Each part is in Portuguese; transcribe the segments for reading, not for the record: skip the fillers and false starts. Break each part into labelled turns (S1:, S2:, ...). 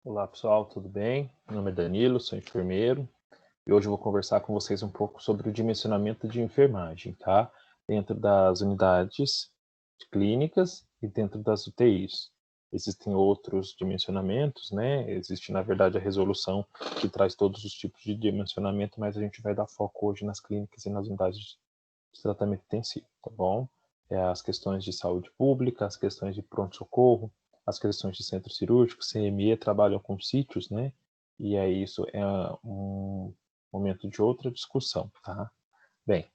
S1: Olá pessoal, tudo bem? Meu nome é Danilo, sou enfermeiro e hoje eu vou conversar com vocês um pouco sobre o dimensionamento de enfermagem, tá? Dentro das unidades clínicas e dentro das UTIs. Existem outros dimensionamentos, né? Existe, na verdade, a resolução que traz todos os tipos de dimensionamento, mas a gente vai dar foco hoje nas clínicas e nas unidades de tratamento intensivo, tá bom? As questões de saúde pública, as questões de pronto-socorro, as questões de centro cirúrgico, CME trabalham com sítios, né? E aí isso é um momento de outra discussão, tá? Bem,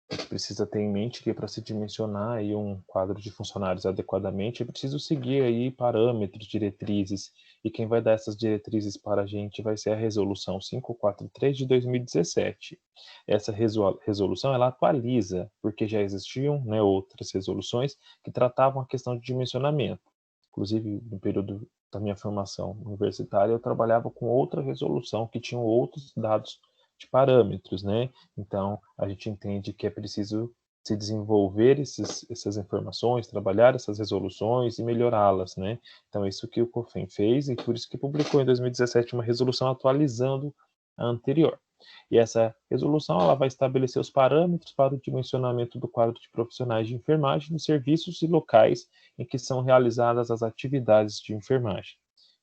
S1: a gente precisa ter em mente que para se dimensionar aí um quadro de funcionários adequadamente, é preciso seguir aí parâmetros, diretrizes, e quem vai dar essas diretrizes para a gente vai ser a Resolução 543 de 2017. Essa resolução, ela atualiza, porque já existiam, né, outras resoluções que tratavam a questão de dimensionamento. Inclusive, no período da minha formação universitária, eu trabalhava com outra resolução que tinha outros dados de parâmetros, né? Então, a gente entende que é preciso se desenvolver essas informações, trabalhar essas resoluções e melhorá-las, né? Então, é isso que o COFEN fez e por isso que publicou em 2017 uma resolução atualizando a anterior. E essa resolução ela vai estabelecer os parâmetros para o dimensionamento do quadro de profissionais de enfermagem nos serviços e locais em que são realizadas as atividades de enfermagem.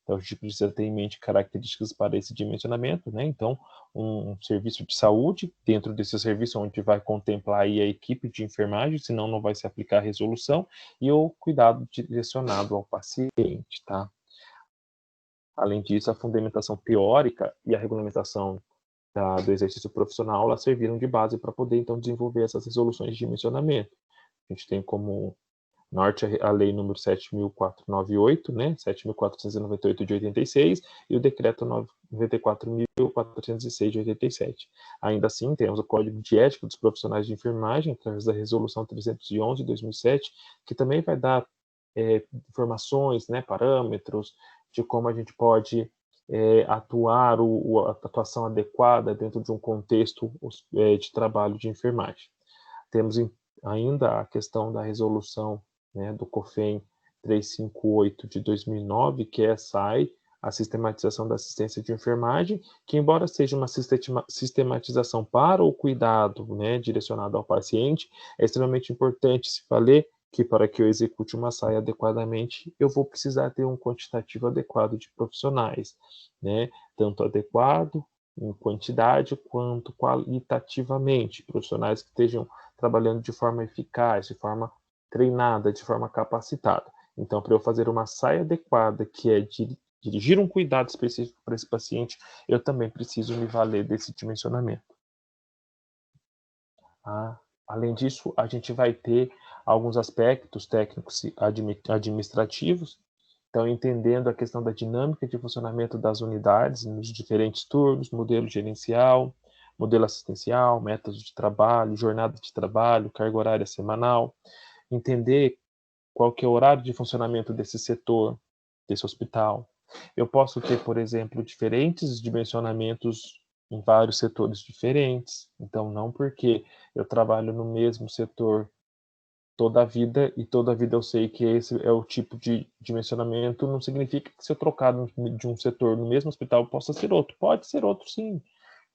S1: Então, a gente precisa ter em mente características para esse dimensionamento, né? Então, um serviço de saúde, dentro desse serviço onde vai contemplar aí a equipe de enfermagem, senão não vai se aplicar a resolução, e o cuidado direcionado ao paciente, tá? Além disso, a fundamentação teórica e a regulamentação do exercício profissional, elas serviram de base para poder, então, desenvolver essas resoluções de dimensionamento. A gente tem como norte a lei número 7.498, né, 7.498 de 86, e o decreto 94.406 de 87. Ainda assim, temos o Código de Ética dos Profissionais de Enfermagem, através da Resolução 311 de 2007, que também vai dar informações, né, parâmetros de como a gente pode atuar, a atuação adequada dentro de um contexto de trabalho de enfermagem. Temos ainda a questão da resolução, né, do COFEN 358 de 2009, que é a SAI, a sistematização da assistência de enfermagem, que embora seja uma sistematização para o cuidado, né, direcionado ao paciente, é extremamente importante se valer que para que eu execute uma SAI adequadamente, eu vou precisar ter um quantitativo adequado de profissionais, né, tanto adequado em quantidade quanto qualitativamente, profissionais que estejam trabalhando de forma eficaz, de forma treinada, de forma capacitada. Então, para eu fazer uma saia adequada, que é dirigir um cuidado específico para esse paciente, eu também preciso me valer desse dimensionamento. Ah, além disso, a gente vai ter alguns aspectos técnicos e administrativos, então entendendo a questão da dinâmica de funcionamento das unidades nos diferentes turnos, modelo gerencial, modelo assistencial, métodos de trabalho, jornada de trabalho, carga horária semanal, entender qual que é o horário de funcionamento desse setor, desse hospital. Eu posso ter, por exemplo, diferentes dimensionamentos em vários setores diferentes. Então, não porque eu trabalho no mesmo setor toda a vida e toda a vida eu sei que esse é o tipo de dimensionamento, não significa que se eu trocar de um setor no mesmo hospital possa ser outro. Pode ser outro, sim,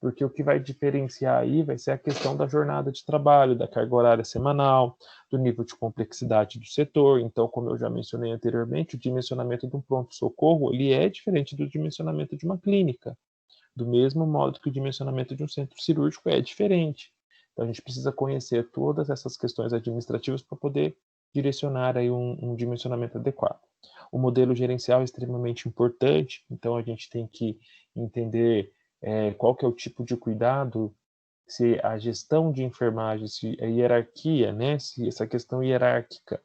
S1: porque o que vai diferenciar aí vai ser a questão da jornada de trabalho, da carga horária semanal, do nível de complexidade do setor. Então, como eu já mencionei anteriormente, o dimensionamento de um pronto-socorro ele é diferente do dimensionamento de uma clínica, do mesmo modo que o dimensionamento de um centro cirúrgico é diferente. Então, a gente precisa conhecer todas essas questões administrativas para poder direcionar aí um dimensionamento adequado. O modelo gerencial é extremamente importante, então a gente tem que entender qual que é o tipo de cuidado, se a gestão de enfermagem, se a hierarquia, né, se essa questão hierárquica.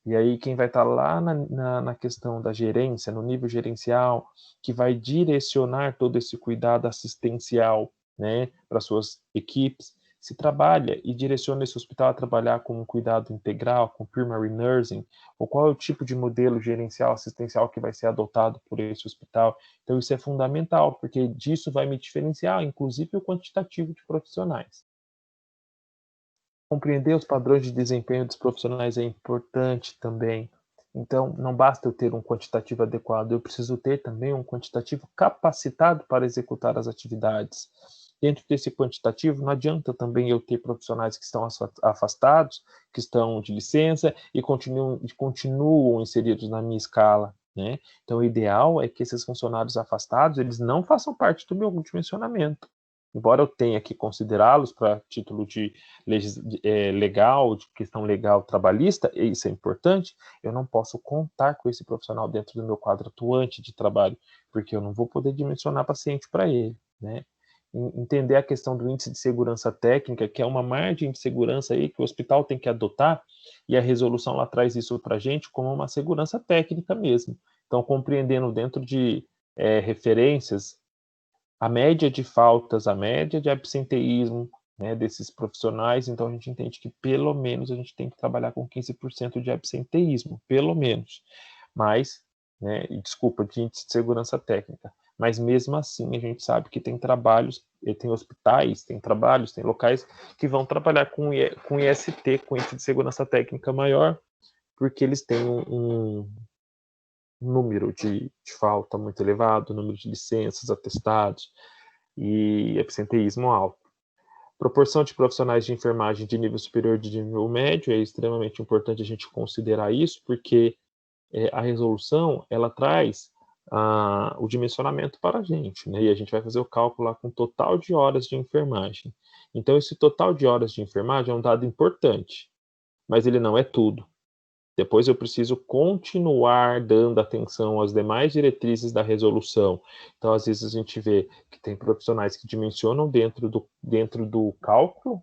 S1: E aí quem vai estar lá na questão da gerência, no nível gerencial, que vai direcionar todo esse cuidado assistencial, né, para suas equipes, se trabalha e direciona esse hospital a trabalhar com um cuidado integral, com primary nursing, ou qual é o tipo de modelo gerencial assistencial que vai ser adotado por esse hospital. Então isso é fundamental, porque disso vai me diferenciar, inclusive o quantitativo de profissionais. Compreender os padrões de desempenho dos profissionais é importante também. Então, não basta eu ter um quantitativo adequado, eu preciso ter também um quantitativo capacitado para executar as atividades. Dentro desse quantitativo, não adianta também eu ter profissionais que estão afastados, que estão de licença e continuam inseridos na minha escala, né? Então, o ideal é que esses funcionários afastados, eles não façam parte do meu dimensionamento. Embora eu tenha que considerá-los para título de legal, de questão legal trabalhista, e isso é importante, eu não posso contar com esse profissional dentro do meu quadro atuante de trabalho, porque eu não vou poder dimensionar paciente para ele, né? Entender a questão do índice de segurança técnica, que é uma margem de segurança aí que o hospital tem que adotar, e a resolução lá traz isso para a gente como uma segurança técnica mesmo. Então, compreendendo dentro de referências a média de faltas, a média de absenteísmo, né, desses profissionais, então a gente entende que pelo menos a gente tem que trabalhar com 15% de absenteísmo, pelo menos. Mas, né, desculpa, de índice de segurança técnica. Mas mesmo assim a gente sabe que tem trabalhos, tem hospitais, tem trabalhos, tem locais que vão trabalhar com IST, com índice de segurança técnica maior, porque eles têm um número de falta muito elevado, número de licenças, atestados e absenteísmo alto. Proporção de profissionais de enfermagem de nível superior de nível médio é extremamente importante a gente considerar isso, porque a resolução ela traz o dimensionamento para a gente, né? E a gente vai fazer o cálculo lá com o total de horas de enfermagem. Então, esse total de horas de enfermagem é um dado importante, mas ele não é tudo. Depois eu preciso continuar dando atenção às demais diretrizes da resolução. Então, às vezes a gente vê que tem profissionais que dimensionam dentro do cálculo,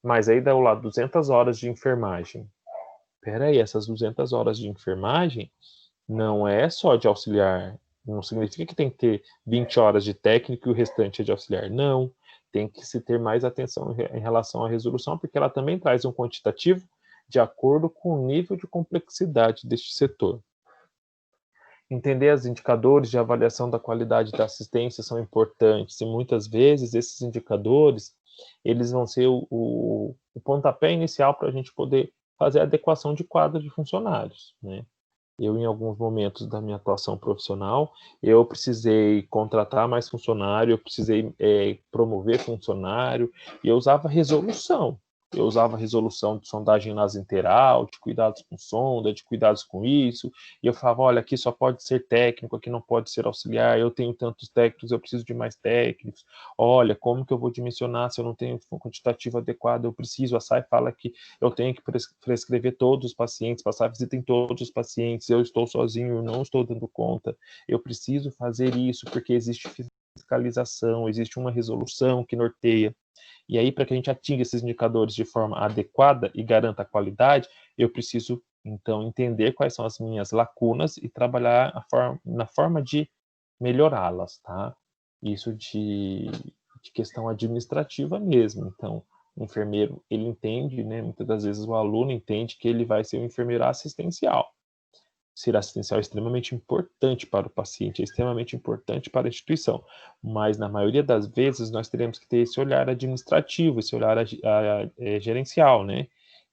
S1: mas aí dá lá 200 horas de enfermagem. Espera aí, essas 200 horas de enfermagem não é só de auxiliar. Não significa que tem que ter 20 horas de técnico e o restante é de auxiliar. Não. Tem que se ter mais atenção em relação à resolução, porque ela também traz um quantitativo de acordo com o nível de complexidade deste setor. Entender os indicadores de avaliação da qualidade da assistência são importantes e muitas vezes esses indicadores eles vão ser o pontapé inicial para a gente poder fazer a adequação de quadro de funcionários, né? Eu, em alguns momentos da minha atuação profissional, eu precisei contratar mais funcionário, eu precisei promover funcionário, e eu usava resolução. Eu usava resolução de sondagem nasointeral, de cuidados com sonda, de cuidados com isso, e eu falava, olha, aqui só pode ser técnico, aqui não pode ser auxiliar, eu tenho tantos técnicos, eu preciso de mais técnicos, olha, como que eu vou dimensionar se eu não tenho um quantitativo adequado, eu preciso, a SAI fala que eu tenho que prescrever todos os pacientes, passar visita em todos os pacientes, eu estou sozinho, eu não estou dando conta, eu preciso fazer isso porque existe fiscalização, existe uma resolução que norteia. E aí, para que a gente atinja esses indicadores de forma adequada e garanta a qualidade, eu preciso, então, entender quais são as minhas lacunas e trabalhar na forma de melhorá-las, tá? Isso de questão administrativa mesmo. Então, o enfermeiro, ele entende, né? Muitas das vezes o aluno entende que ele vai ser um enfermeiro assistencial. Ser assistencial é extremamente importante para o paciente, é extremamente importante para a instituição, mas na maioria das vezes nós teremos que ter esse olhar administrativo, esse olhar gerencial, né?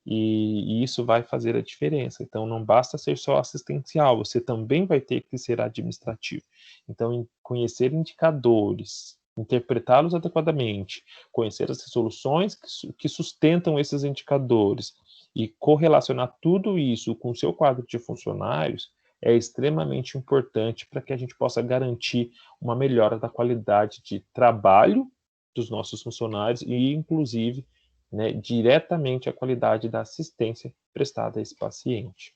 S1: E isso vai fazer a diferença. Então, não basta ser só assistencial, você também vai ter que ser administrativo. Então, conhecer indicadores, interpretá-los adequadamente, conhecer as resoluções que sustentam esses indicadores, e correlacionar tudo isso com o seu quadro de funcionários é extremamente importante para que a gente possa garantir uma melhora da qualidade de trabalho dos nossos funcionários e, inclusive, né, diretamente a qualidade da assistência prestada a esse paciente.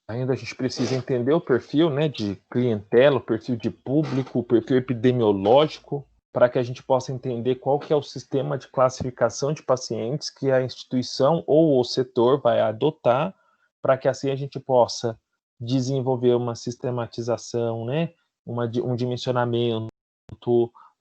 S1: Ainda a gente precisa entender o perfil, né, de clientela, o perfil de público, o perfil epidemiológico, para que a gente possa entender qual que é o sistema de classificação de pacientes que a instituição ou o setor vai adotar, para que assim a gente possa desenvolver uma sistematização, né, um dimensionamento,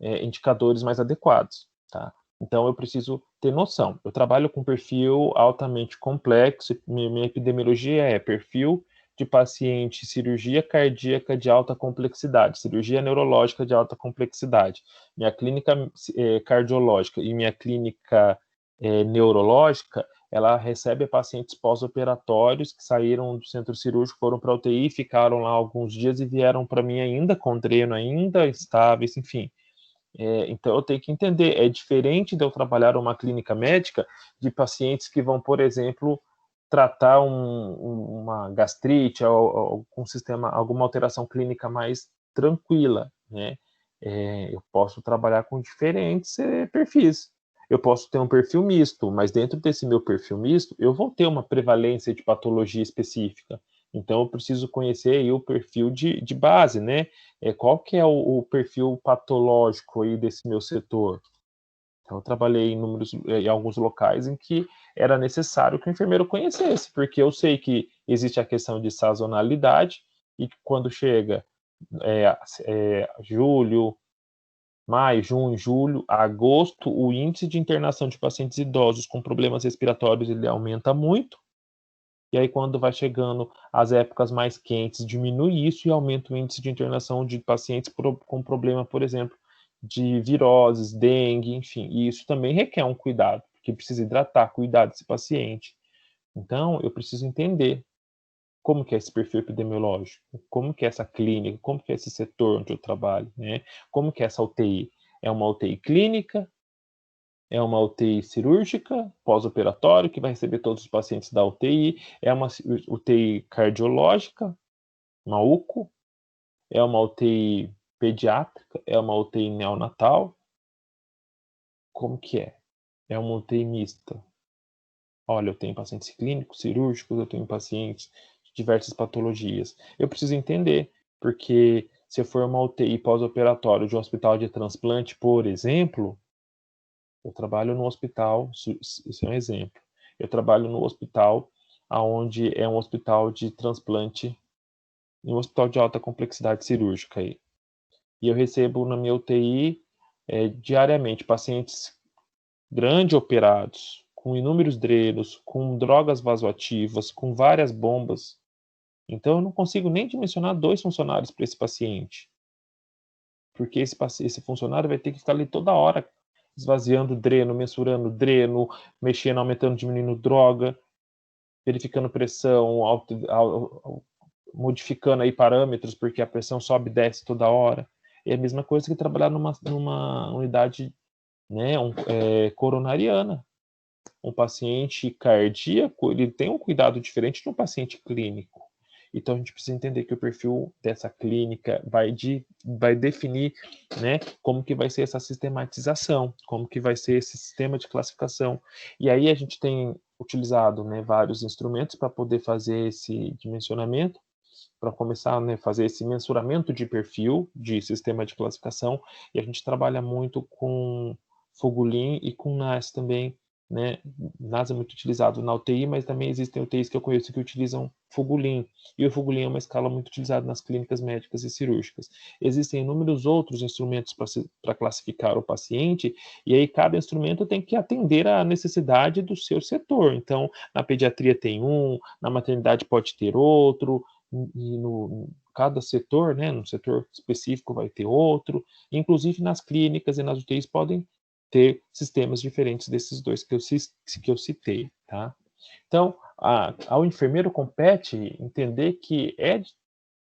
S1: indicadores mais adequados, tá? Então eu preciso ter noção. Eu trabalho com perfil altamente complexo, minha epidemiologia é perfil de paciente cirurgia cardíaca de alta complexidade, cirurgia neurológica de alta complexidade, minha clínica cardiológica e minha clínica neurológica, ela recebe pacientes pós-operatórios que saíram do centro cirúrgico, foram para a UTI, ficaram lá alguns dias e vieram para mim ainda com dreno, ainda estáveis, enfim. Então eu tenho que entender, é diferente de eu trabalhar uma clínica médica de pacientes que vão, por exemplo, tratar uma gastrite ou alguma alteração clínica mais tranquila, né? Eu posso trabalhar com diferentes perfis. Eu posso ter um perfil misto, mas dentro desse meu perfil misto, eu vou ter uma prevalência de patologia específica. Então, eu preciso conhecer aí o perfil de base, né? Qual que é o perfil patológico aí desse meu setor? Então, eu trabalhei em alguns locais em que era necessário que o enfermeiro conhecesse, porque eu sei que existe a questão de sazonalidade e que quando chega julho, maio, junho, julho, agosto, o índice de internação de pacientes idosos com problemas respiratórios ele aumenta muito. E aí, quando vai chegando as épocas mais quentes, diminui isso e aumenta o índice de internação de pacientes com problema, por exemplo, de viroses, dengue, enfim. E isso também requer um cuidado, porque precisa hidratar, cuidar desse paciente. Então, eu preciso entender como que é esse perfil epidemiológico, como que é essa clínica, como que é esse setor onde eu trabalho, né? Como que é essa UTI? É uma UTI clínica? É uma UTI cirúrgica, pós-operatório, que vai receber todos os pacientes da UTI, é uma UTI cardiológica, uma UCO, é uma UTI pediátrica, é uma UTI neonatal, como que é? É uma UTI mista. Olha, eu tenho pacientes clínicos, cirúrgicos, eu tenho pacientes de diversas patologias. Eu preciso entender, porque se eu for uma UTI pós-operatório de um hospital de transplante, por exemplo, eu trabalho no hospital, isso é um exemplo. Eu trabalho no hospital onde é um hospital de transplante, um hospital de alta complexidade cirúrgica aí. E eu recebo na minha UTI diariamente pacientes grande operados, com inúmeros drenos, com drogas vasoativas, com várias bombas. Então eu não consigo nem dimensionar 2 funcionários para esse paciente. Porque esse funcionário vai ter que ficar ali toda hora esvaziando dreno, mensurando dreno, mexendo, aumentando, diminuindo droga, verificando pressão, modificando aí parâmetros, porque a pressão sobe e desce toda hora. É a mesma coisa que trabalhar numa unidade, né, coronariana. Um paciente cardíaco, ele tem um cuidado diferente de um paciente clínico. Então a gente precisa entender que o perfil dessa clínica vai definir, né, como que vai ser essa sistematização, como que vai ser esse sistema de classificação. E aí a gente tem utilizado, né, vários instrumentos para poder fazer esse dimensionamento, para começar a, né, fazer esse mensuramento de perfil, de sistema de classificação, e a gente trabalha muito com Fogulin e com NAS também, né? NAS é muito utilizado na UTI, mas também existem UTIs que eu conheço que utilizam Fogulin, e o Fogulin é uma escala muito utilizada nas clínicas médicas e cirúrgicas. Existem inúmeros outros instrumentos para classificar o paciente, e aí cada instrumento tem que atender à necessidade do seu setor. Então, na pediatria tem um, na maternidade pode ter outro, e no cada setor, né, no setor específico vai ter outro, inclusive nas clínicas e nas UTIs podem ter sistemas diferentes desses dois que eu citei, tá? Então, ao enfermeiro compete entender que é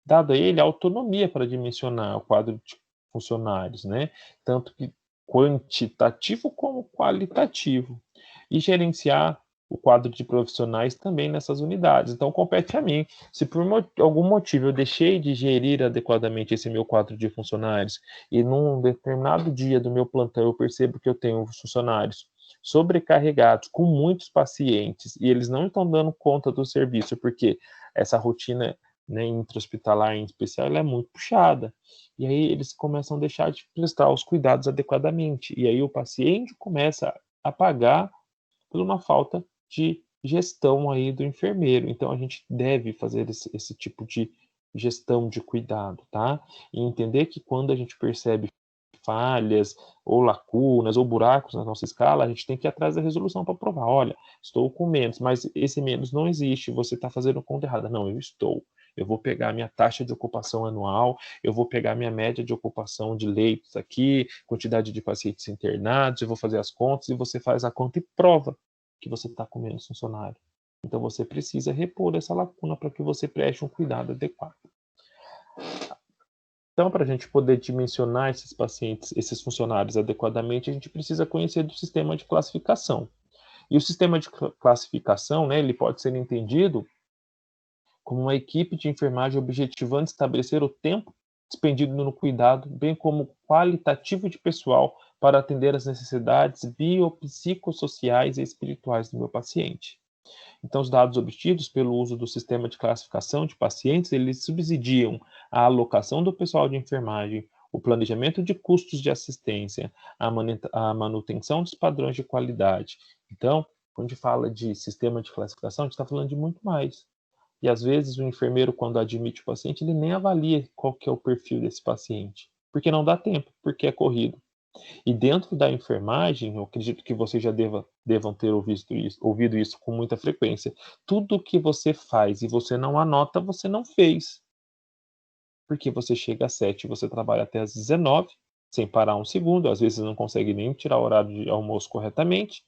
S1: dado a ele a autonomia para dimensionar o quadro de funcionários, né? Tanto que quantitativo como qualitativo, e gerenciar o quadro de profissionais também nessas unidades. Então, compete a mim. Se por algum motivo eu deixei de gerir adequadamente esse meu quadro de funcionários e num determinado dia do meu plantão eu percebo que eu tenho funcionários sobrecarregados com muitos pacientes e eles não estão dando conta do serviço porque essa rotina, né, intra-hospitalar em especial, ela é muito puxada. E aí eles começam a deixar de prestar os cuidados adequadamente. E aí o paciente começa a pagar por uma falta de gestão aí do enfermeiro. Então a gente deve fazer esse tipo de gestão de cuidado, tá? E entender que quando a gente percebe falhas ou lacunas ou buracos na nossa escala, a gente tem que ir atrás da resolução para provar, olha, estou com menos, mas esse menos não existe, você está fazendo conta errada. Não, eu estou. Eu vou pegar a minha taxa de ocupação anual, eu vou pegar a minha média de ocupação de leitos aqui, quantidade de pacientes internados, eu vou fazer as contas, e você faz a conta e prova que você está com menos funcionário. Então, você precisa repor essa lacuna para que você preste um cuidado adequado. Então, para a gente poder dimensionar esses pacientes, esses funcionários adequadamente, a gente precisa conhecer do sistema de classificação. E o sistema de classificação, né, ele pode ser entendido como uma equipe de enfermagem objetivando estabelecer o tempo despendido no cuidado, bem como o qualitativo de pessoal para atender às necessidades biopsicossociais e espirituais do meu paciente. Então, os dados obtidos pelo uso do sistema de classificação de pacientes, eles subsidiam a alocação do pessoal de enfermagem, o planejamento de custos de assistência, a manutenção dos padrões de qualidade. Então, quando a gente fala de sistema de classificação, a gente está falando de muito mais. E às vezes o enfermeiro, quando admite o paciente, ele nem avalia qual que é o perfil desse paciente, porque não dá tempo, porque é corrido. E dentro da enfermagem, eu acredito que vocês já devam ter ouvido isso com muita frequência. Tudo que você faz e você não anota, você não fez. Porque você chega às 7 e você trabalha até às 19, sem parar um segundo, às vezes não consegue nem tirar o horário de almoço corretamente,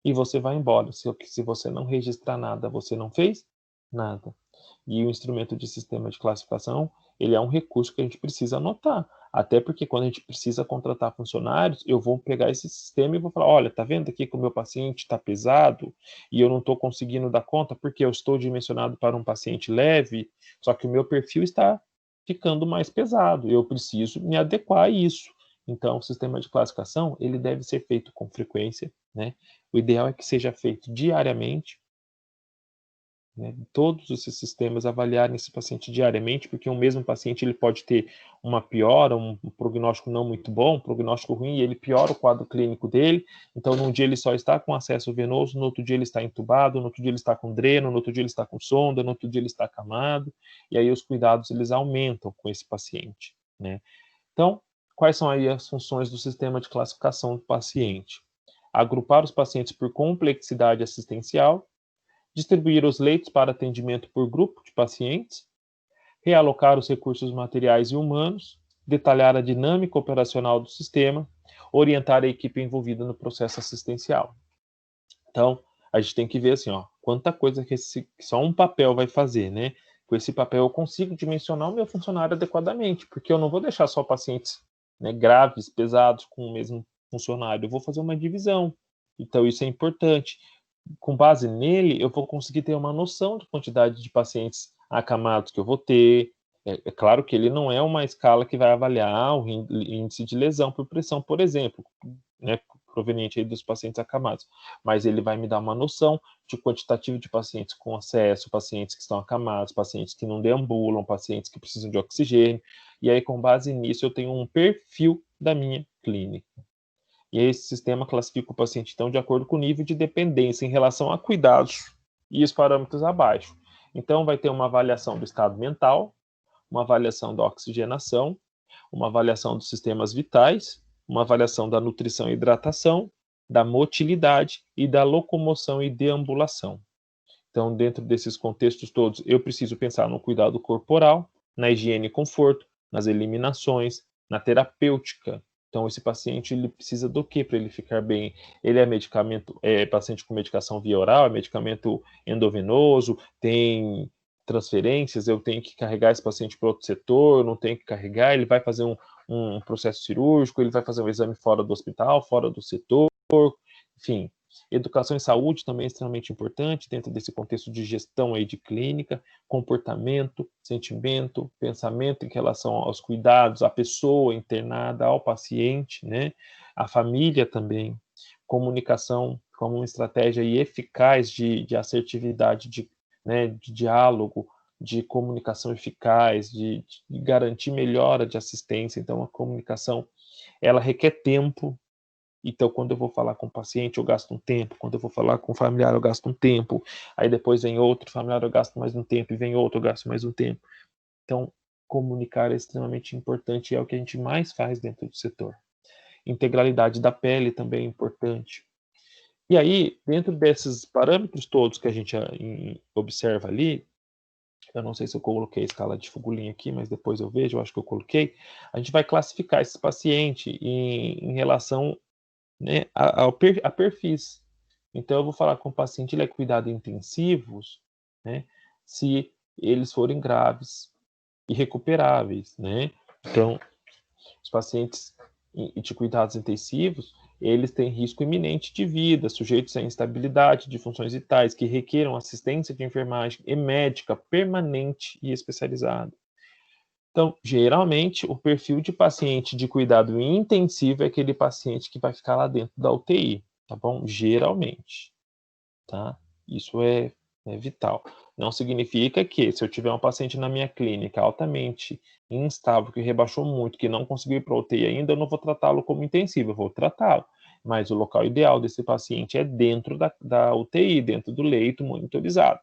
S1: e você vai embora. Se você não registrar nada, você não fez nada. E o instrumento de sistema de classificação, ele é um recurso que a gente precisa anotar. Até porque quando a gente precisa contratar funcionários, eu vou pegar esse sistema e vou falar, olha, tá vendo aqui que o meu paciente está pesado e eu não estou conseguindo dar conta porque eu estou dimensionado para um paciente leve, só que o meu perfil está ficando mais pesado. Eu preciso me adequar a isso. Então, o sistema de classificação, ele deve ser feito com frequência, né? O ideal é que seja feito diariamente, né? Todos esses sistemas avaliarem esse paciente diariamente, porque o mesmo paciente ele pode ter uma piora, um prognóstico não muito bom, um prognóstico ruim, e ele piora o quadro clínico dele. Então, num dia ele só está com acesso venoso, no outro dia ele está entubado, no outro dia ele está com dreno, no outro dia ele está com sonda, no outro dia ele está acamado, e aí os cuidados eles aumentam com esse paciente, né? Então, quais são aí as funções do sistema de classificação do paciente? Agrupar os pacientes por complexidade assistencial, distribuir os leitos para atendimento por grupo de pacientes, realocar os recursos materiais e humanos, detalhar a dinâmica operacional do sistema, orientar a equipe envolvida no processo assistencial. Então, a gente tem que ver assim, ó, quanta coisa que só um papel vai fazer, né? Com esse papel eu consigo dimensionar o meu funcionário adequadamente, porque eu não vou deixar só pacientes, né, graves, pesados com o mesmo funcionário, eu vou fazer uma divisão. Então, isso é importante. Com base nele, eu vou conseguir ter uma noção de quantidade de pacientes acamados que eu vou ter. É claro que ele não é uma escala que vai avaliar o índice de lesão por pressão, por exemplo, né, proveniente aí dos pacientes acamados, mas ele vai me dar uma noção de quantitativo de pacientes com acesso, pacientes que estão acamados, pacientes que não deambulam, pacientes que precisam de oxigênio, e aí com base nisso eu tenho um perfil da minha clínica. E esse sistema classifica o paciente, então, de acordo com o nível de dependência em relação a cuidados e os parâmetros abaixo. Então, vai ter uma avaliação do estado mental, uma avaliação da oxigenação, uma avaliação dos sistemas vitais, uma avaliação da nutrição e hidratação, da motilidade e da locomoção e deambulação. Então, dentro desses contextos todos, eu preciso pensar no cuidado corporal, na higiene e conforto, nas eliminações, na terapêutica. Então, esse paciente ele precisa do que para ele ficar bem? Ele é paciente com medicação via oral, é medicamento endovenoso, tem transferências, eu tenho que carregar esse paciente para outro setor, não tenho que carregar, ele vai fazer um processo cirúrgico, ele vai fazer um exame fora do hospital, fora do setor, enfim. Educação em saúde também é extremamente importante dentro desse contexto de gestão aí de clínica, comportamento, sentimento, pensamento em relação aos cuidados, à pessoa internada, ao paciente, né? A família também, comunicação como uma estratégia eficaz de assertividade, né, de diálogo, de comunicação eficaz, de garantir melhora de assistência. Então, a comunicação, ela requer tempo. Então, quando eu vou falar com o paciente, eu gasto um tempo. Quando eu vou falar com o familiar, eu gasto um tempo. Aí depois vem outro familiar, eu gasto mais um tempo. E vem outro, eu gasto mais um tempo. Então, comunicar é extremamente importante e é o que a gente mais faz dentro do setor. Integralidade da pele também é importante. E aí, dentro desses parâmetros todos que a gente observa ali, eu não sei se eu coloquei a escala de Fugulin aqui, mas depois eu vejo, eu acho que eu coloquei, a gente vai classificar esse paciente em relação, né, a perfis. Então, eu vou falar com o paciente, ele é cuidado intensivos, né, se eles forem graves e recuperáveis, né? Então, os pacientes de cuidados intensivos, eles têm risco iminente de vida, sujeitos à instabilidade de funções vitais, que requeram assistência de enfermagem e médica permanente e especializada. Então, geralmente, o perfil de paciente de cuidado intensivo é aquele paciente que vai ficar lá dentro da UTI, tá bom? Geralmente, tá? Isso é vital. Não significa que, se eu tiver um paciente na minha clínica altamente instável, que rebaixou muito, que não conseguiu ir para a UTI ainda, eu não vou tratá-lo como intensivo, eu vou tratá-lo. Mas o local ideal desse paciente é dentro da UTI, dentro do leito monitorizado.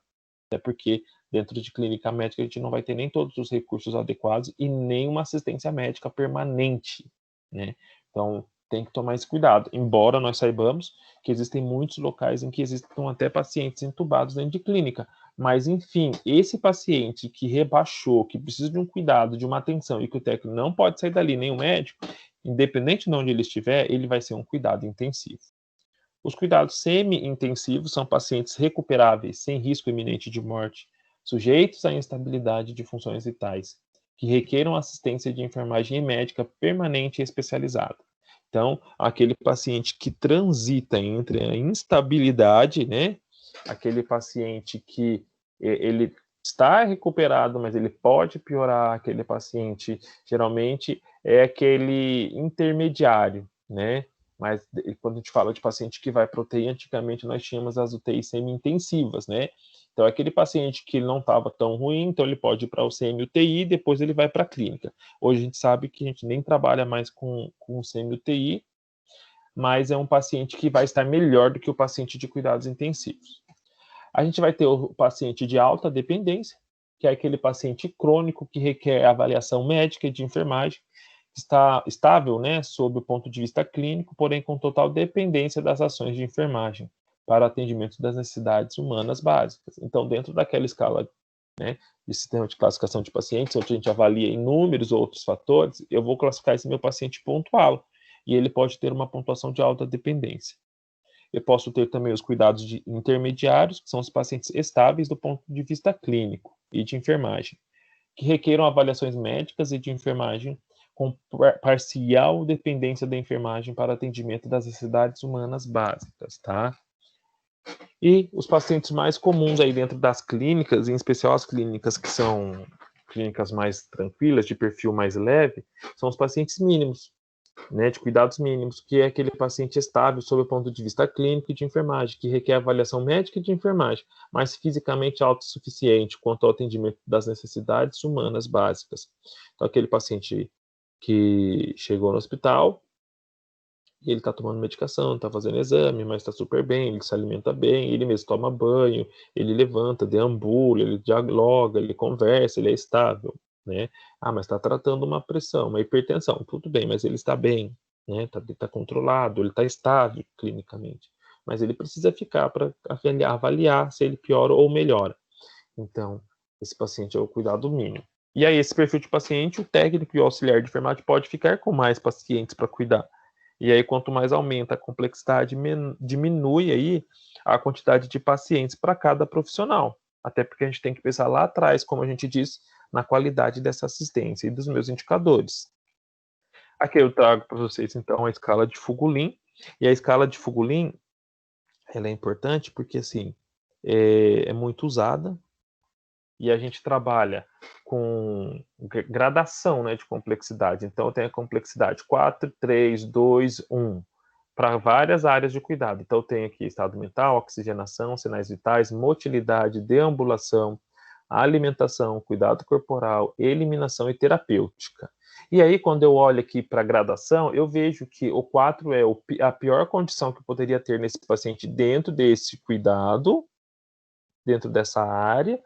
S1: Até porque dentro de clínica médica a gente não vai ter nem todos os recursos adequados e nem uma assistência médica permanente, né? Então, tem que tomar esse cuidado. Embora nós saibamos que existem muitos locais em que existem até pacientes entubados dentro de clínica. Mas, enfim, esse paciente que rebaixou, que precisa de um cuidado, de uma atenção, e que o técnico não pode sair dali, nem o médico, independente de onde ele estiver, ele vai ser um cuidado intensivo. Os cuidados semi-intensivos são pacientes recuperáveis, sem risco iminente de morte, sujeitos à instabilidade de funções vitais, que requeram assistência de enfermagem médica permanente e especializada. Então, aquele paciente que transita entre a instabilidade, né? Aquele paciente que ele está recuperado, mas ele pode piorar, aquele paciente geralmente é aquele intermediário, né? Mas quando a gente fala de paciente que vai para UTI, antigamente nós tínhamos as UTIs semi-intensivas, né? Então, aquele paciente que não estava tão ruim, então ele pode ir para o semi-UTI e depois ele vai para a clínica. Hoje a gente sabe que a gente nem trabalha mais com semi-UTI, mas é um paciente que vai estar melhor do que o paciente de cuidados intensivos. A gente vai ter o paciente de alta dependência, que é aquele paciente crônico que requer avaliação médica e de enfermagem, está estável, né, sob o ponto de vista clínico, porém com total dependência das ações de enfermagem para atendimento das necessidades humanas básicas. Então, dentro daquela escala, né, de sistema de classificação de pacientes, onde a gente avalia inúmeros outros fatores, eu vou classificar esse meu paciente pontual, e ele pode ter uma pontuação de alta dependência. Eu posso ter também os cuidados intermediários, que são os pacientes estáveis do ponto de vista clínico e de enfermagem, que requeram avaliações médicas e de enfermagem com parcial dependência da enfermagem para atendimento das necessidades humanas básicas, tá? E os pacientes mais comuns aí dentro das clínicas, em especial as clínicas que são clínicas mais tranquilas, de perfil mais leve, são os pacientes mínimos, né, de cuidados mínimos, que é aquele paciente estável sob o ponto de vista clínico e de enfermagem, que requer avaliação médica e de enfermagem, mas fisicamente autossuficiente quanto ao atendimento das necessidades humanas básicas. Então, aquele paciente que chegou no hospital e ele está tomando medicação, está fazendo exame, mas está super bem, ele se alimenta bem, ele mesmo toma banho, ele levanta, deambula, ele dialoga, ele conversa, ele é estável, né? Ah, mas está tratando uma pressão, uma hipertensão, tudo bem, mas ele está bem, né? Tá controlado, ele está estável clinicamente, mas ele precisa ficar para avaliar se ele piora ou melhora. Então, esse paciente é o cuidado mínimo. E aí, esse perfil de paciente, o técnico e o auxiliar de enfermagem pode ficar com mais pacientes para cuidar. E aí, quanto mais aumenta a complexidade, diminui aí a quantidade de pacientes para cada profissional. Até porque a gente tem que pensar lá atrás, como a gente disse, na qualidade dessa assistência e dos meus indicadores. Aqui eu trago para vocês, então, a escala de Fugulin. E a escala de Fugulin, ela é importante porque, assim, é muito usada, e a gente trabalha com gradação, né, de complexidade. Então, eu tenho a complexidade 4, 3, 2, 1, para várias áreas de cuidado. Então, eu tenho aqui estado mental, oxigenação, sinais vitais, motilidade, deambulação, alimentação, cuidado corporal, eliminação e terapêutica. E aí, quando eu olho aqui para a gradação, eu vejo que o 4 é a pior condição que eu poderia ter nesse paciente dentro desse cuidado, dentro dessa área,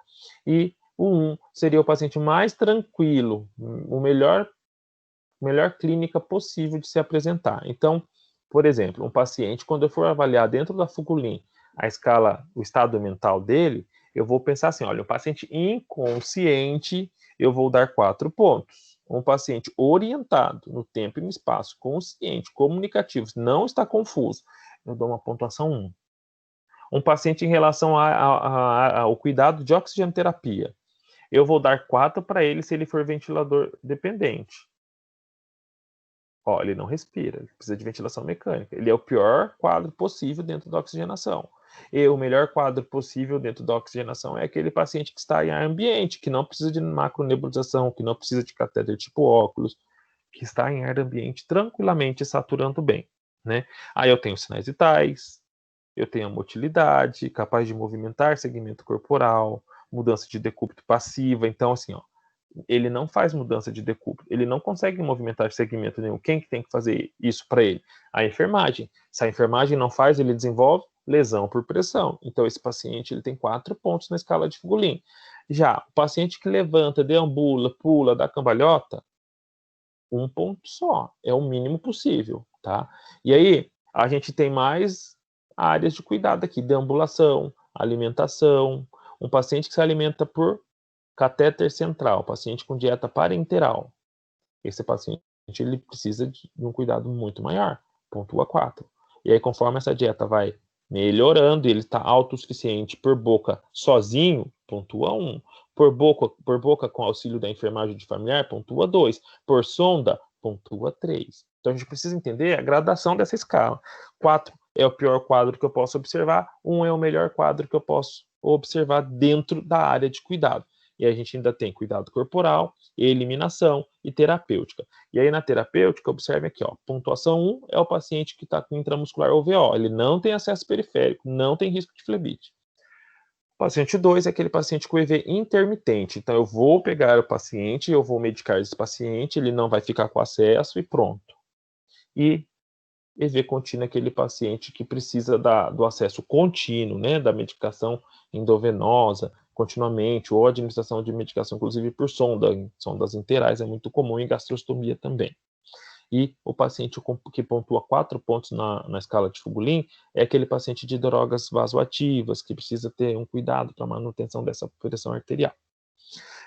S1: e o 1 seria o paciente mais tranquilo, o melhor clínica possível de se apresentar. Então, por exemplo, um paciente, quando eu for avaliar dentro da Fugulin a escala, o estado mental dele, eu vou pensar assim, olha, o paciente inconsciente, eu vou dar 4 pontos. Um paciente orientado no tempo e no espaço, consciente, comunicativo, não está confuso, eu dou uma pontuação 1. Um paciente em relação ao cuidado de oxigenoterapia, eu vou dar 4 para ele se ele for ventilador dependente. Ó, ele não respira, ele precisa de ventilação mecânica. Ele é o pior quadro possível dentro da oxigenação. E o melhor quadro possível dentro da oxigenação é aquele paciente que está em ar ambiente, que não precisa de macronebulização, que não precisa de catéter tipo óculos, que está em ar ambiente tranquilamente saturando bem, né? Aí eu tenho sinais vitais, eu tenho a motilidade, capaz de movimentar segmento corporal, mudança de decúbito passiva. Então, assim, ó, ele não faz mudança de decúbito, ele não consegue movimentar segmento nenhum. Quem que tem que fazer isso para ele? A enfermagem. Se a enfermagem não faz, ele desenvolve lesão por pressão. Então, esse paciente ele tem 4 pontos na escala de Fugulin. Já o paciente que levanta, deambula, pula, dá cambalhota, 1 ponto só. É o mínimo possível, tá? E aí, a gente tem mais áreas de cuidado aqui: deambulação, alimentação. Um paciente que se alimenta por catéter central, paciente com dieta parenteral. Esse paciente ele precisa de um cuidado muito maior, pontua 4. E aí, conforme essa dieta vai melhorando e ele está autossuficiente por boca sozinho, pontua 1. Por boca com auxílio da enfermagem de familiar, pontua 2. Por sonda, pontua 3. Então a gente precisa entender a gradação dessa escala. 4 é o pior quadro que eu posso observar, 1 é o melhor quadro que eu posso observar dentro da área de cuidado. E a gente ainda tem cuidado corporal, eliminação e terapêutica. E aí na terapêutica, observe aqui, ó, pontuação 1 é o paciente que está com intramuscular OVO, ele não tem acesso periférico, não tem risco de flebite. O paciente 2 é aquele paciente com EV intermitente, então eu vou pegar o paciente, eu vou medicar esse paciente, ele não vai ficar com acesso e pronto. E EV contínuo é aquele paciente que precisa do acesso contínuo, né, da medicação endovenosa, continuamente, ou administração de medicação, inclusive por sonda, sondas interais é muito comum, e gastrostomia também. E o paciente que pontua 4 pontos na escala de Fugulin é aquele paciente de drogas vasoativas, que precisa ter um cuidado para a manutenção dessa pressão arterial.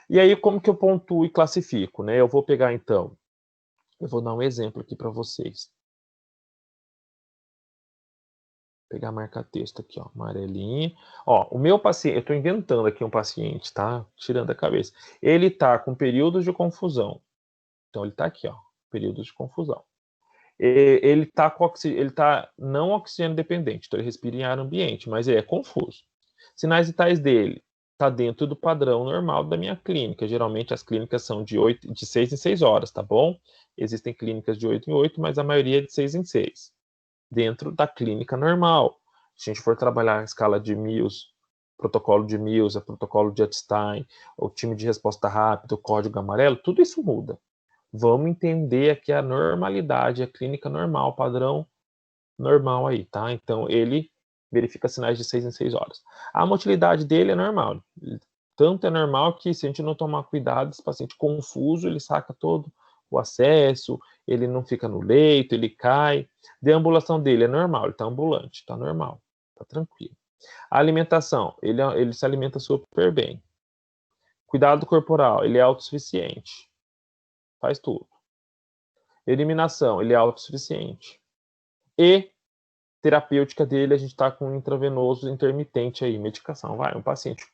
S1: E aí, como que eu pontuo e classifico, né? Eu vou pegar, então, eu vou dar um exemplo aqui para vocês. Pegar marca-texto aqui, ó, amarelinho. Ó, o meu paciente, eu estou inventando aqui um paciente, tá? Tirando a cabeça. Ele está com períodos de confusão. Então, ele está aqui, ó, períodos de confusão. Ele está não oxigênio dependente, então ele respira em ar ambiente, mas ele é confuso. Sinais vitais dele está dentro do padrão normal da minha clínica. Geralmente as clínicas são de 6 em 6 horas, tá bom? Existem clínicas de 8 em 8, mas a maioria é de 6 em 6. Dentro da clínica normal. Se a gente for trabalhar a escala de Mills, protocolo de Mills, protocolo de Epstein, o time de resposta rápida, o código amarelo, tudo isso muda. Vamos entender aqui a normalidade, a clínica normal, padrão normal aí, tá? Então, ele verifica sinais de 6 em 6 horas. A motilidade dele é normal. Tanto é normal que, se a gente não tomar cuidado, esse paciente confuso, ele saca todo o acesso, ele não fica no leito, ele cai. Deambulação dele é normal, ele está ambulante, está normal, está tranquilo. A alimentação, ele se alimenta super bem. Cuidado corporal, ele é autossuficiente, faz tudo. Eliminação, ele é autossuficiente. E terapêutica dele, a gente está com um intravenoso intermitente aí, medicação. Vai, um paciente,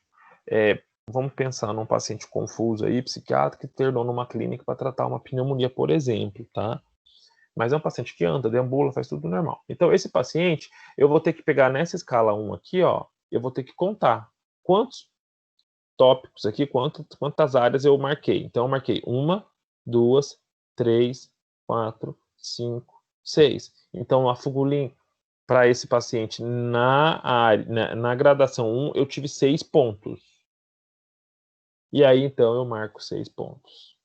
S1: vamos pensar num paciente confuso aí, psiquiatra, que internou numa clínica para tratar uma pneumonia, por exemplo, tá? Mas é um paciente que anda, deambula, faz tudo normal. Então, esse paciente, eu vou ter que pegar nessa escala 1 aqui, ó, eu vou ter que contar quantos tópicos aqui, quantas áreas eu marquei. Então, eu marquei 1, 2, 3, 4, 5, 6. Então, a Fugulin, para esse paciente, na gradação 1, eu tive 6 pontos. E aí, então, eu marco 6 pontos.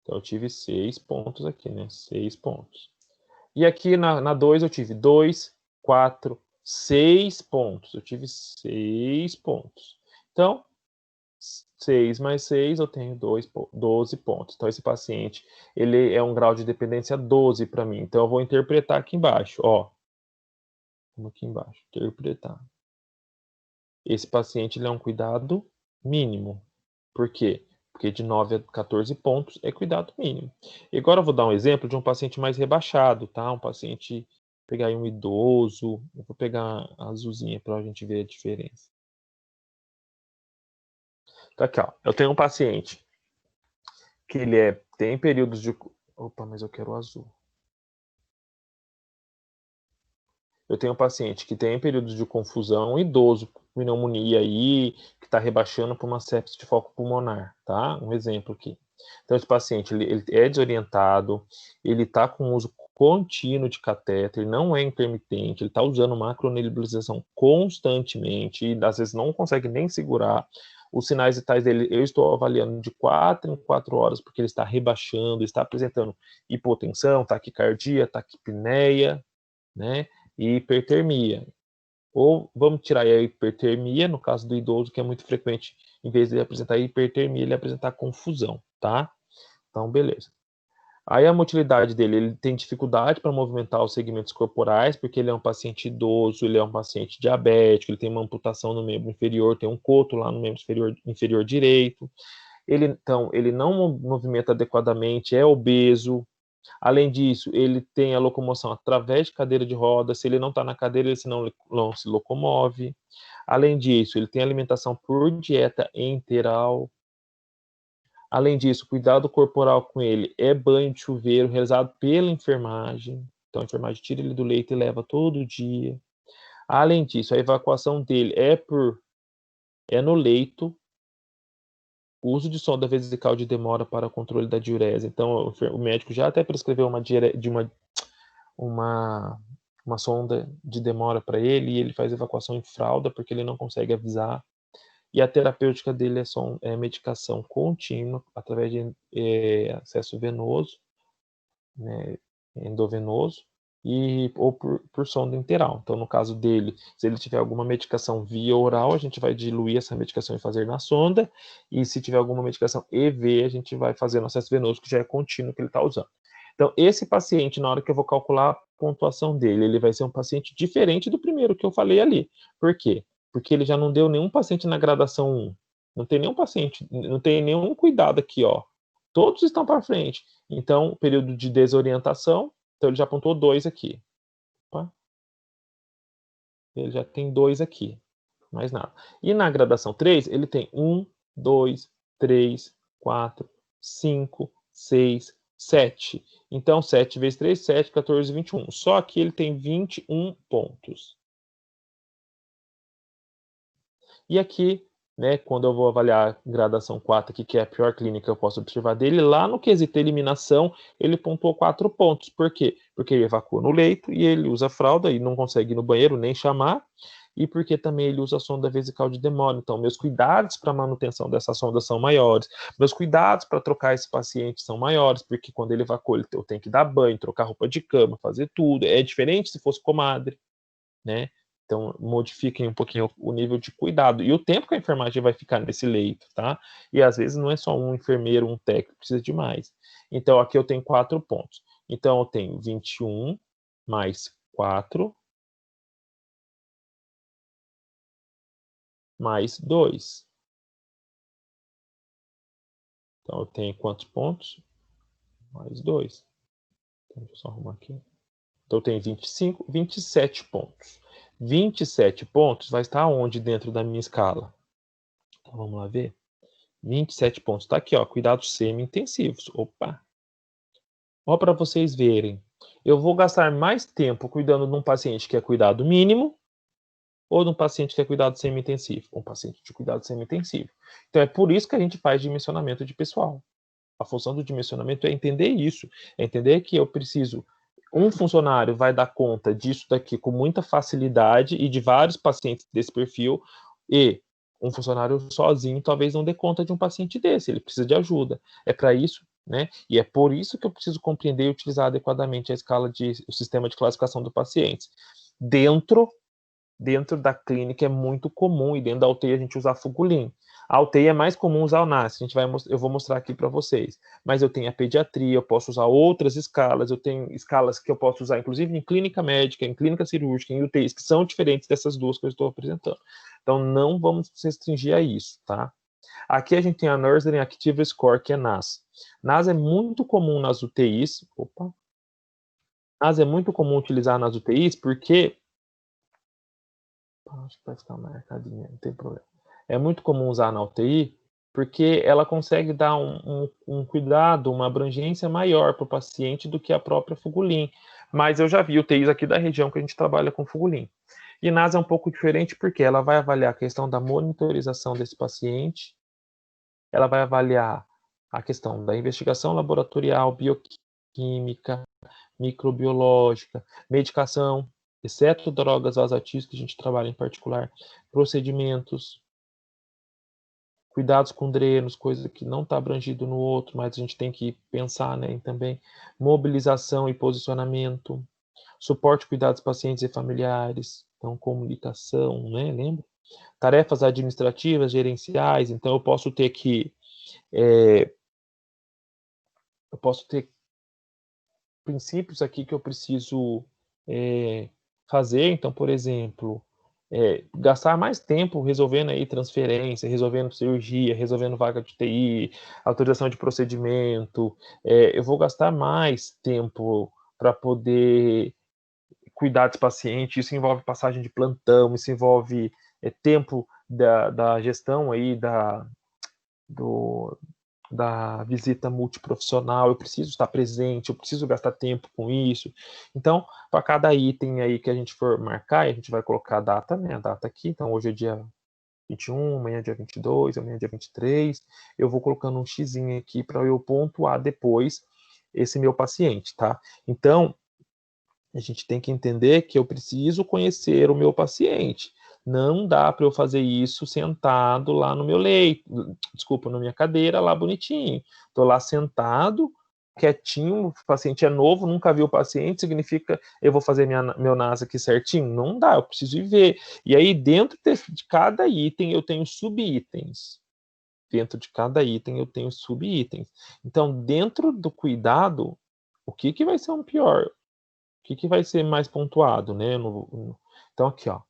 S1: Então, eu tive 6 pontos aqui, né? 6 pontos. E aqui na 2 eu tive 2, 4, 6 pontos. Eu tive 6 pontos. Então, 6 mais 6, eu tenho 12 pontos. Então, esse paciente, ele é um grau de dependência 12 para mim. Então, eu vou interpretar aqui embaixo, ó. Vamos aqui embaixo, interpretar. Esse paciente ele é um cuidado mínimo. Por quê? Porque de 9 a 14 pontos é cuidado mínimo. E agora eu vou dar um exemplo de um paciente mais rebaixado, tá? Um paciente, pegar aí um idoso, eu vou pegar a azulzinha para a gente ver a diferença. Tá aqui, ó. Eu tenho um paciente que ele tem períodos de... Opa, mas eu quero o azul. Eu tenho um paciente que tem períodos de confusão, um idoso com pneumonia aí, que está rebaixando para uma sepse de foco pulmonar, tá? Um exemplo aqui. Então, esse paciente, ele é desorientado, ele está com uso contínuo de catéter, não é intermitente, ele está usando macronebulização constantemente, e às vezes não consegue nem segurar. Os sinais vitais dele, eu estou avaliando de 4 em 4 horas, porque ele está rebaixando, está apresentando hipotensão, taquicardia, taquipneia, né? E hipertermia. Ou vamos tirar a hipertermia, no caso do idoso, que é muito frequente, em vez de ele apresentar hipertermia, ele apresentar confusão, tá? Então, beleza. Aí a motilidade dele, ele tem dificuldade para movimentar os segmentos corporais, porque ele é um paciente idoso, ele é um paciente diabético, ele tem uma amputação no membro inferior, tem um coto lá no membro inferior direito. Então, ele não movimenta adequadamente, é obeso. Além disso, ele tem a locomoção através de cadeira de rodas. Se ele não está na cadeira, ele não se locomove. Além disso, ele tem alimentação por dieta enteral. Além disso, cuidado corporal com ele é banho de chuveiro realizado pela enfermagem. Então, a enfermagem tira ele do leito e leva todo dia. Além disso, a evacuação dele é no leito. O uso de sonda vesical de demora para controle da diurese. Então, o médico já até prescreveu uma sonda de demora para ele, e ele faz evacuação em fralda, porque ele não consegue avisar. E a terapêutica dele é medicação contínua, através de acesso venoso, né, endovenoso, ou por sonda enteral. Então, no caso dele, se ele tiver alguma medicação via oral, a gente vai diluir essa medicação e fazer na sonda, e se tiver alguma medicação EV, a gente vai fazer no acesso venoso, que já é contínuo que ele está usando. Então, esse paciente, na hora que eu vou calcular a pontuação dele, ele vai ser um paciente diferente do primeiro que eu falei ali. Por quê? Porque ele já não deu nenhum paciente na gradação 1. Não tem nenhum paciente, não tem nenhum cuidado aqui, ó. Todos estão para frente. Então, período de desorientação, então ele já apontou 2 aqui. Opa. Ele já tem 2 aqui. Mais nada. E na gradação 3, ele tem 1, 2, 3, 4, 5, 6, 7. Então, 7 vezes 3, 7, 14, 21. Só que ele tem 21 pontos. E aqui, né, quando eu vou avaliar a gradação 4 aqui, que é a pior clínica que eu posso observar dele, lá no quesito eliminação, ele pontuou 4 pontos. Por quê? Porque ele evacua no leito e ele usa fralda e não consegue ir no banheiro nem chamar, e porque também ele usa a sonda vesical de demora. Então, meus cuidados para a manutenção dessa sonda são maiores, meus cuidados para trocar esse paciente são maiores, porque quando ele evacua, eu tenho que dar banho, trocar roupa de cama, fazer tudo. É diferente se fosse comadre, né? Então, modifiquem um pouquinho o nível de cuidado e o tempo que a enfermagem vai ficar nesse leito, tá? E às vezes não é só um enfermeiro, um técnico, precisa de mais. Então, aqui eu tenho 4 pontos. Então, eu tenho 21 mais 4 mais 2. Então, eu tenho quantos pontos? Mais 2. Então, deixa eu só arrumar aqui. Então, eu tenho 25, 27 pontos. 27 pontos vai estar onde dentro da minha escala? Então, vamos lá ver. 27 pontos. Tá aqui, ó, cuidados semi-intensivos. Opa! Ó, para vocês verem. Eu vou gastar mais tempo cuidando de um paciente que é cuidado mínimo ou de um paciente que é cuidado semi-intensivo? Um paciente de cuidado semi-intensivo. Então, é por isso que a gente faz dimensionamento de pessoal. A função do dimensionamento é entender isso. É entender que eu preciso... Um funcionário vai dar conta disso daqui com muita facilidade e de vários pacientes desse perfil, e um funcionário sozinho talvez não dê conta de um paciente desse, ele precisa de ajuda. É para isso, né? E é por isso que eu preciso compreender e utilizar adequadamente o sistema de classificação dos pacientes. Dentro da clínica é muito comum, e dentro da UTI a gente usa Fugulin. A UTI é mais comum usar o NAS, eu vou mostrar aqui para vocês. Mas eu tenho a pediatria, eu posso usar outras escalas, eu tenho escalas que eu posso usar, inclusive em clínica médica, em clínica cirúrgica, em UTIs, que são diferentes dessas duas que eu estou apresentando. Então, não vamos se restringir a isso, tá? Aqui a gente tem a Nursing Active Score, que é NAS. NAS é muito comum nas UTIs. Opa! NAS é muito comum utilizar nas UTIs porque... Acho que vai ficar marcadinha, não tem problema. É muito comum usar na UTI porque ela consegue dar um cuidado, uma abrangência maior para o paciente do que a própria Fugulin. Mas eu já vi UTIs aqui da região que a gente trabalha com Fugulin. E NAS é um pouco diferente porque ela vai avaliar a questão da monitorização desse paciente, ela vai avaliar a questão da investigação laboratorial, bioquímica, microbiológica, medicação, exceto drogas vasoativas, que a gente trabalha em particular, procedimentos, cuidados com drenos, coisa que não está abrangido no outro, mas a gente tem que pensar, né, também, mobilização e posicionamento, suporte, cuidados pacientes e familiares, então comunicação, né, lembra? Tarefas administrativas, gerenciais, então eu posso ter princípios aqui que eu preciso fazer. Então, por exemplo, gastar mais tempo resolvendo aí transferência, resolvendo cirurgia, resolvendo vaga de TI, autorização de procedimento. Eu vou gastar mais tempo para poder cuidar desse paciente. Isso envolve passagem de plantão, isso envolve tempo da gestão aí da visita multiprofissional, eu preciso estar presente, eu preciso gastar tempo com isso. Então, para cada item aí que a gente for marcar, a gente vai colocar a data, né? A data aqui. Então, hoje é dia 21, amanhã é dia 22, amanhã é dia 23. Eu vou colocando um xizinho aqui para eu pontuar depois esse meu paciente, tá? Então, a gente tem que entender que eu preciso conhecer o meu paciente. Não dá para eu fazer isso sentado lá no meu leito, desculpa, na minha cadeira lá bonitinho. Estou lá sentado, quietinho, o paciente é novo, nunca vi o paciente, significa eu vou fazer meu NAS aqui certinho? Não dá, eu preciso ir ver. E aí, dentro de cada item, eu tenho subitens. Dentro de cada item, eu tenho subitens. Então, dentro do cuidado, o que vai ser um pior? O que vai ser mais pontuado, né? Então, aqui, ó,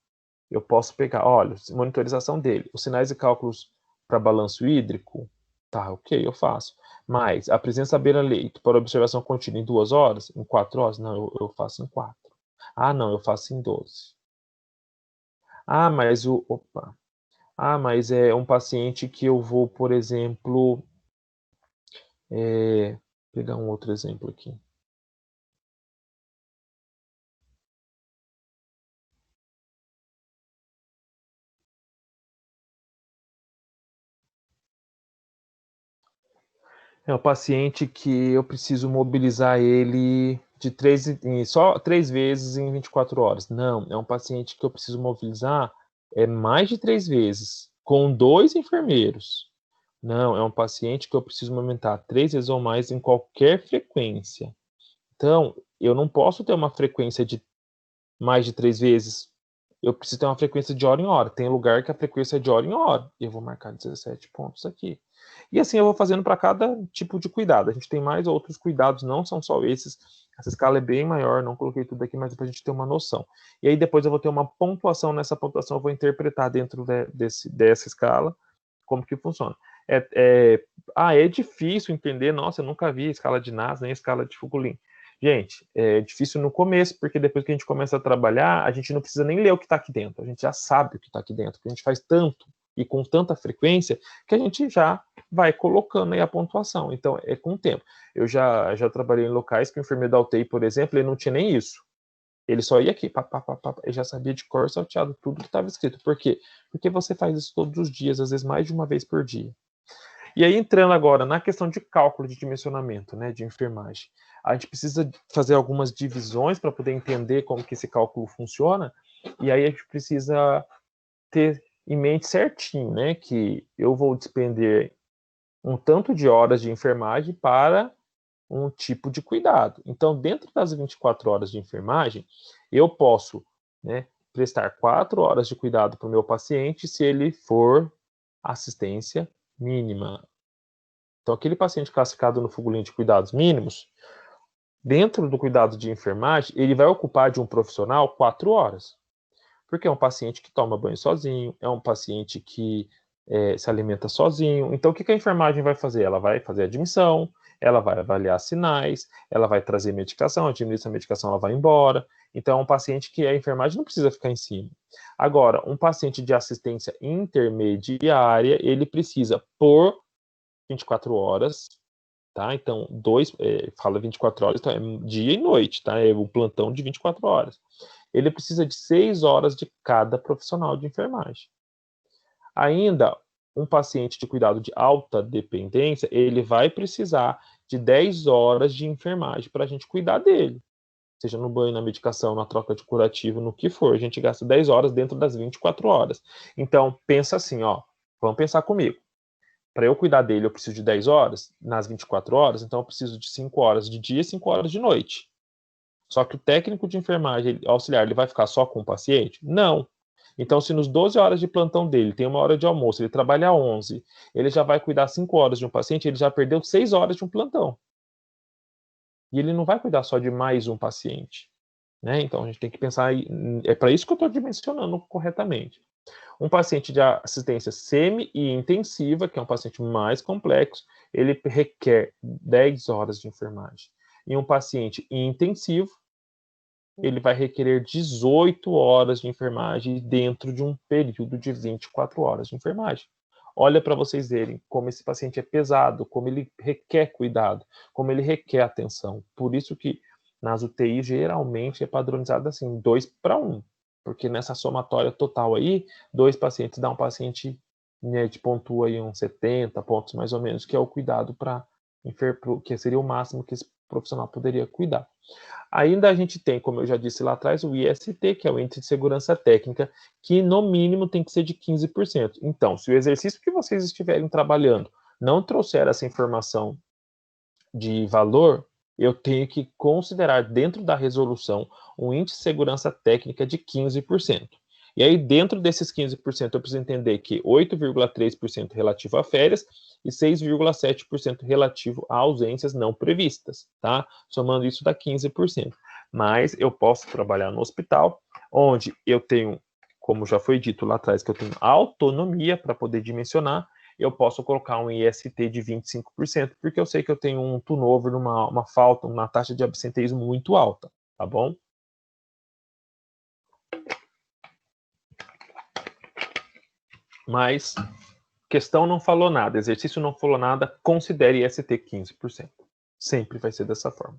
S1: eu posso pegar, olha, monitorização dele, os sinais e cálculos para balanço hídrico, tá, ok, eu faço. Mas a presença à beira-leito para observação contínua em 2 horas, em 4 horas? Não, eu faço em 4. Ah, não, eu faço em 12. Ah, mas opa. Ah, mas é um paciente que eu vou, por exemplo, pegar um outro exemplo aqui. É o paciente que eu preciso mobilizar ele só 3 vezes em 24 horas. Não, é um paciente que eu preciso mobilizar mais de 3 vezes, com 2 enfermeiros. Não, é um paciente que eu preciso movimentar 3 vezes ou mais em qualquer frequência. Então, eu não posso ter uma frequência de mais de 3 vezes. Eu preciso ter uma frequência de hora em hora. Tem lugar que a frequência é de hora em hora. Eu vou marcar 17 pontos aqui. E assim eu vou fazendo para cada tipo de cuidado. A gente tem mais outros cuidados, não são só esses. Essa escala é bem maior, não coloquei tudo aqui, mas é para a gente ter uma noção. E aí depois eu vou ter uma pontuação. Nessa pontuação eu vou interpretar dentro dessa escala como que funciona. É difícil entender. Nossa, eu nunca vi a escala de NAS, nem a escala de Fugulin. Gente, é difícil no começo, porque depois que a gente começa a trabalhar, a gente não precisa nem ler o que está aqui dentro, a gente já sabe o que está aqui dentro, porque a gente faz tanto e com tanta frequência que a gente já vai colocando aí a pontuação. Então, é com o tempo. Eu já trabalhei em locais que o enfermeiro da UTI, por exemplo, ele não tinha nem isso. Ele só ia aqui, pá, pá, pá, pá, ele já sabia de cor salteado tudo que estava escrito. Por quê? Porque você faz isso todos os dias, às vezes mais de uma vez por dia. E aí, entrando agora na questão de cálculo de dimensionamento, né, de enfermagem, a gente precisa fazer algumas divisões para poder entender como que esse cálculo funciona, e aí a gente precisa ter em mente certinho, né, que eu vou despender um tanto de horas de enfermagem para um tipo de cuidado. Então, dentro das 24 horas de enfermagem, eu posso, né, prestar 4 horas de cuidado para o meu paciente se ele for assistência mínima. Então, aquele paciente classificado no Fugulin de cuidados mínimos, dentro do cuidado de enfermagem, ele vai ocupar de um profissional 4 horas. Porque é um paciente que toma banho sozinho, é um paciente que se alimenta sozinho. Então, o que a enfermagem vai fazer? Ela vai fazer a admissão, ela vai avaliar sinais, ela vai trazer medicação, administra a medicação, ela vai embora. Então, é um paciente que a enfermagem não precisa ficar em cima. Agora, um paciente de assistência intermediária, ele precisa por 24 horas, tá? Então, fala 24 horas, então é dia e noite, tá? É o plantão de 24 horas. Ele precisa de 6 horas de cada profissional de enfermagem. Ainda, um paciente de cuidado de alta dependência, ele vai precisar de 10 horas de enfermagem para a gente cuidar dele. Seja no banho, na medicação, na troca de curativo, no que for. A gente gasta 10 horas dentro das 24 horas. Então, pensa assim, ó. Vamos pensar comigo. Para eu cuidar dele, eu preciso de 10 horas nas 24 horas, então eu preciso de 5 horas de dia e 5 horas de noite. Só que o técnico de enfermagem auxiliar, ele vai ficar só com o paciente? Não. Então, se nos 12 horas de plantão dele tem 1 hora de almoço, ele trabalha 11, ele já vai cuidar 5 horas de um paciente, ele já perdeu 6 horas de um plantão. E ele não vai cuidar só de mais um paciente. Né? Então, a gente tem que pensar, é para isso que eu estou dimensionando corretamente. Um paciente de assistência semi e intensiva, que é um paciente mais complexo, ele requer 10 horas de enfermagem. E um paciente intensivo, ele vai requerer 18 horas de enfermagem dentro de um período de 24 horas de enfermagem. Olha para vocês verem como esse paciente é pesado, como ele requer cuidado, como ele requer atenção. Por isso que nas UTIs geralmente é padronizado assim, 2 para 1. Porque nessa somatória total aí, 2 pacientes dá um paciente, né, de pontua aí uns 70 pontos mais ou menos, que é o cuidado que seria o máximo que esse profissional poderia cuidar. Ainda a gente tem, como eu já disse lá atrás, o IST, que é o Índice de Segurança Técnica, que no mínimo tem que ser de 15%. Então, se o exercício que vocês estiverem trabalhando não trouxer essa informação de valor, eu tenho que considerar dentro da resolução um índice de segurança técnica de 15%. E aí, dentro desses 15%, eu preciso entender que 8,3% relativo a férias e 6,7% relativo a ausências não previstas, tá? Somando isso dá 15%. Mas eu posso trabalhar no hospital, onde eu tenho, como já foi dito lá atrás, que eu tenho autonomia para poder dimensionar, eu posso colocar um IST de 25%, porque eu sei que eu tenho um turnover, uma falta, uma taxa de absenteísmo muito alta, tá bom? Mas questão não falou nada, exercício não falou nada, considere IST 15%. Sempre vai ser dessa forma.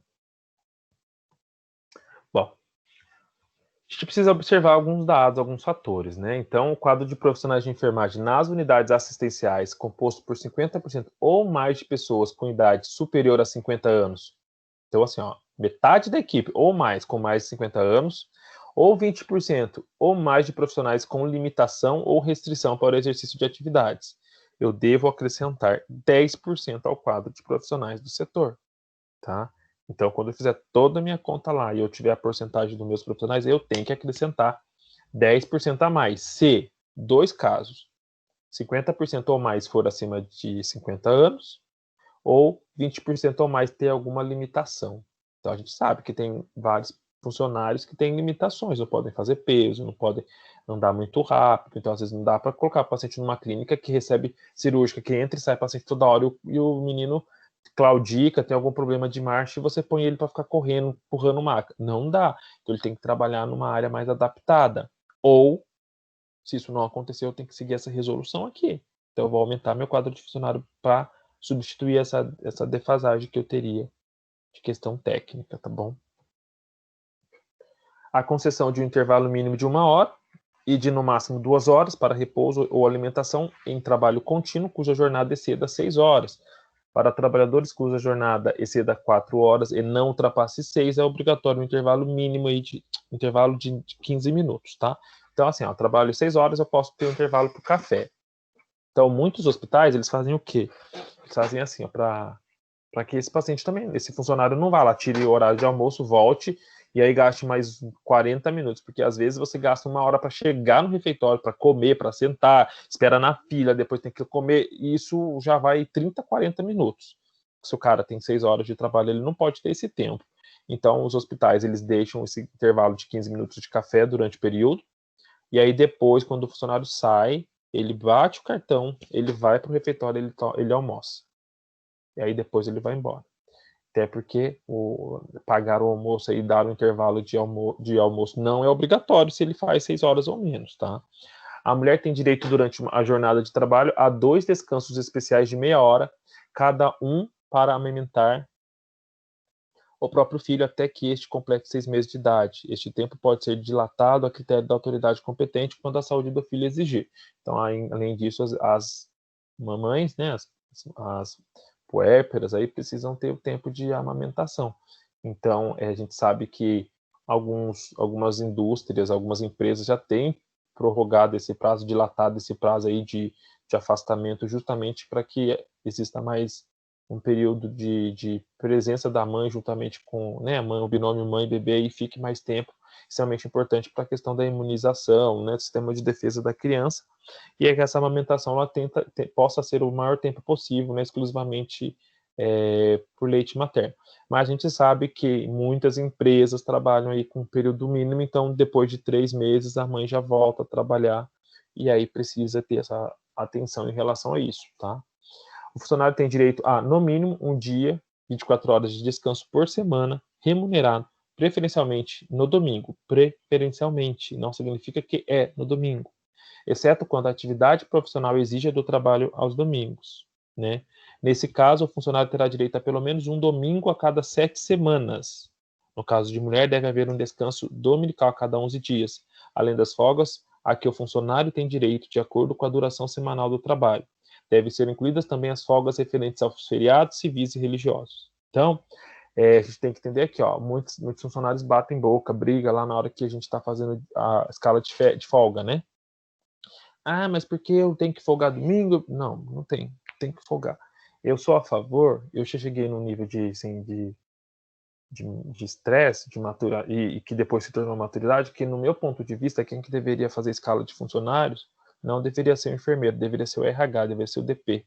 S1: Bom, a gente precisa observar alguns dados, alguns fatores, né? Então, o quadro de profissionais de enfermagem nas unidades assistenciais, composto por 50% ou mais de pessoas com idade superior a 50 anos. Então, assim, ó, metade da equipe ou mais com mais de 50 anos, ou 20% ou mais de profissionais com limitação ou restrição para o exercício de atividades. Eu devo acrescentar 10% ao quadro de profissionais do setor, tá? Então, quando eu fizer toda a minha conta lá e eu tiver a porcentagem dos meus profissionais, eu tenho que acrescentar 10% a mais. Se, dois casos, 50% ou mais for acima de 50 anos, ou 20% ou mais ter alguma limitação. Então, a gente sabe que tem vários funcionários que têm limitações, não podem fazer peso, não podem andar muito rápido, então às vezes não dá para colocar o paciente numa clínica que recebe cirúrgica, que entra e sai paciente toda hora e o menino claudica, tem algum problema de marcha e você põe ele para ficar correndo, empurrando maca. Não dá. Então ele tem que trabalhar numa área mais adaptada. Ou, se isso não acontecer, eu tenho que seguir essa resolução aqui. Então eu vou aumentar meu quadro de funcionário para substituir essa defasagem que eu teria de questão técnica, tá bom? A concessão de um intervalo mínimo de 1 hora e de no máximo 2 horas para repouso ou alimentação em trabalho contínuo, cuja jornada exceda 6 horas. Para trabalhadores cuja jornada exceda 4 horas e não ultrapasse 6, é obrigatório um intervalo mínimo aí intervalo de 15 minutos, tá? Então, assim, ó, trabalho 6 horas, eu posso ter um intervalo para o café. Então, muitos hospitais, eles fazem o quê? Eles fazem assim, ó, para que esse paciente também, esse funcionário não vá lá, tire o horário de almoço, volte e aí gaste mais 40 minutos, porque às vezes você gasta 1 hora para chegar no refeitório, para comer, para sentar, espera na fila, depois tem que comer, e isso já vai 30, 40 minutos. Se o cara tem 6 horas de trabalho, ele não pode ter esse tempo. Então, os hospitais, eles deixam esse intervalo de 15 minutos de café durante o período, e aí depois, quando o funcionário sai, ele bate o cartão, ele vai para o refeitório, ele almoça. E aí depois ele vai embora. Até porque pagar o almoço e dar o intervalo de almoço não é obrigatório se ele faz 6 horas ou menos, tá? A mulher tem direito durante a jornada de trabalho a 2 descansos especiais de meia hora, cada um para amamentar o próprio filho até que este complete 6 meses de idade. Este tempo pode ser dilatado a critério da autoridade competente quando a saúde do filho exigir. Então, além disso, as mamães, né, as puérperas, aí precisam ter o tempo de amamentação. Então, a gente sabe que algumas indústrias, algumas empresas já têm prorrogado esse prazo, dilatado esse prazo aí de afastamento, justamente para que exista mais um período de presença da mãe juntamente com, né, a mãe, o binômio mãe e bebê, e fique mais tempo, extremamente importante para a questão da imunização, né, do sistema de defesa da criança, e é que essa amamentação ela possa ser o maior tempo possível, né, exclusivamente por leite materno. Mas a gente sabe que muitas empresas trabalham aí com um período mínimo, então depois de 3 meses a mãe já volta a trabalhar, e aí precisa ter essa atenção em relação a isso, tá? O funcionário tem direito a, no mínimo, um dia, 24 horas de descanso por semana, remunerado, preferencialmente no domingo. Preferencialmente, não significa que é no domingo, exceto quando a atividade profissional exige do trabalho aos domingos, né? Nesse caso, o funcionário terá direito a pelo menos um domingo a cada 7 semanas. No caso de mulher, deve haver um descanso dominical a cada 11 dias, além das folgas a que o funcionário tem direito de acordo com a duração semanal do trabalho. Devem ser incluídas também as folgas referentes aos feriados civis e religiosos. Então, a gente tem que entender aqui, ó, muitos funcionários batem boca, briga lá na hora que a gente está fazendo a escala de folga, né? Ah, mas por que eu tenho que folgar domingo? Não, não tem que folgar. Eu sou a favor, eu já cheguei num nível de, assim, de estresse, e que depois se tornou maturidade, que no meu ponto de vista, quem que deveria fazer escala de funcionários não deveria ser o enfermeiro, deveria ser o RH, deveria ser o DP.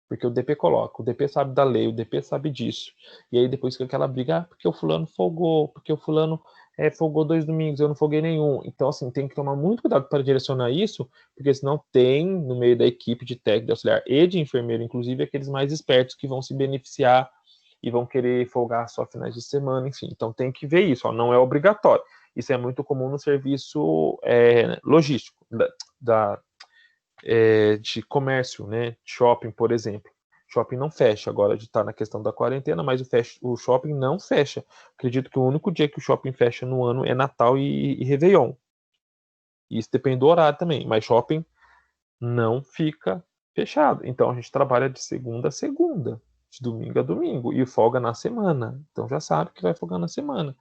S1: Porque o DP coloca, o DP sabe da lei, o DP sabe disso. E aí depois fica aquela briga, porque o fulano folgou, porque o fulano folgou 2 domingos, eu não folguei nenhum. Então, assim, tem que tomar muito cuidado para direcionar isso, porque senão tem no meio da equipe de técnico, de auxiliar e de enfermeiro, inclusive, aqueles mais espertos que vão se beneficiar e vão querer folgar só finais de semana, enfim. Então tem que ver isso, ó, não é obrigatório. Isso é muito comum no serviço logístico, de comércio, né? Shopping, por exemplo. Shopping não fecha, agora de estar na questão da quarentena, mas o shopping não fecha. Acredito que o único dia que o shopping fecha no ano é Natal e Réveillon. Isso depende do horário também, mas shopping não fica fechado. Então a gente trabalha de segunda a segunda, de domingo a domingo, e folga na semana. Então já sabe que vai folgar na semana.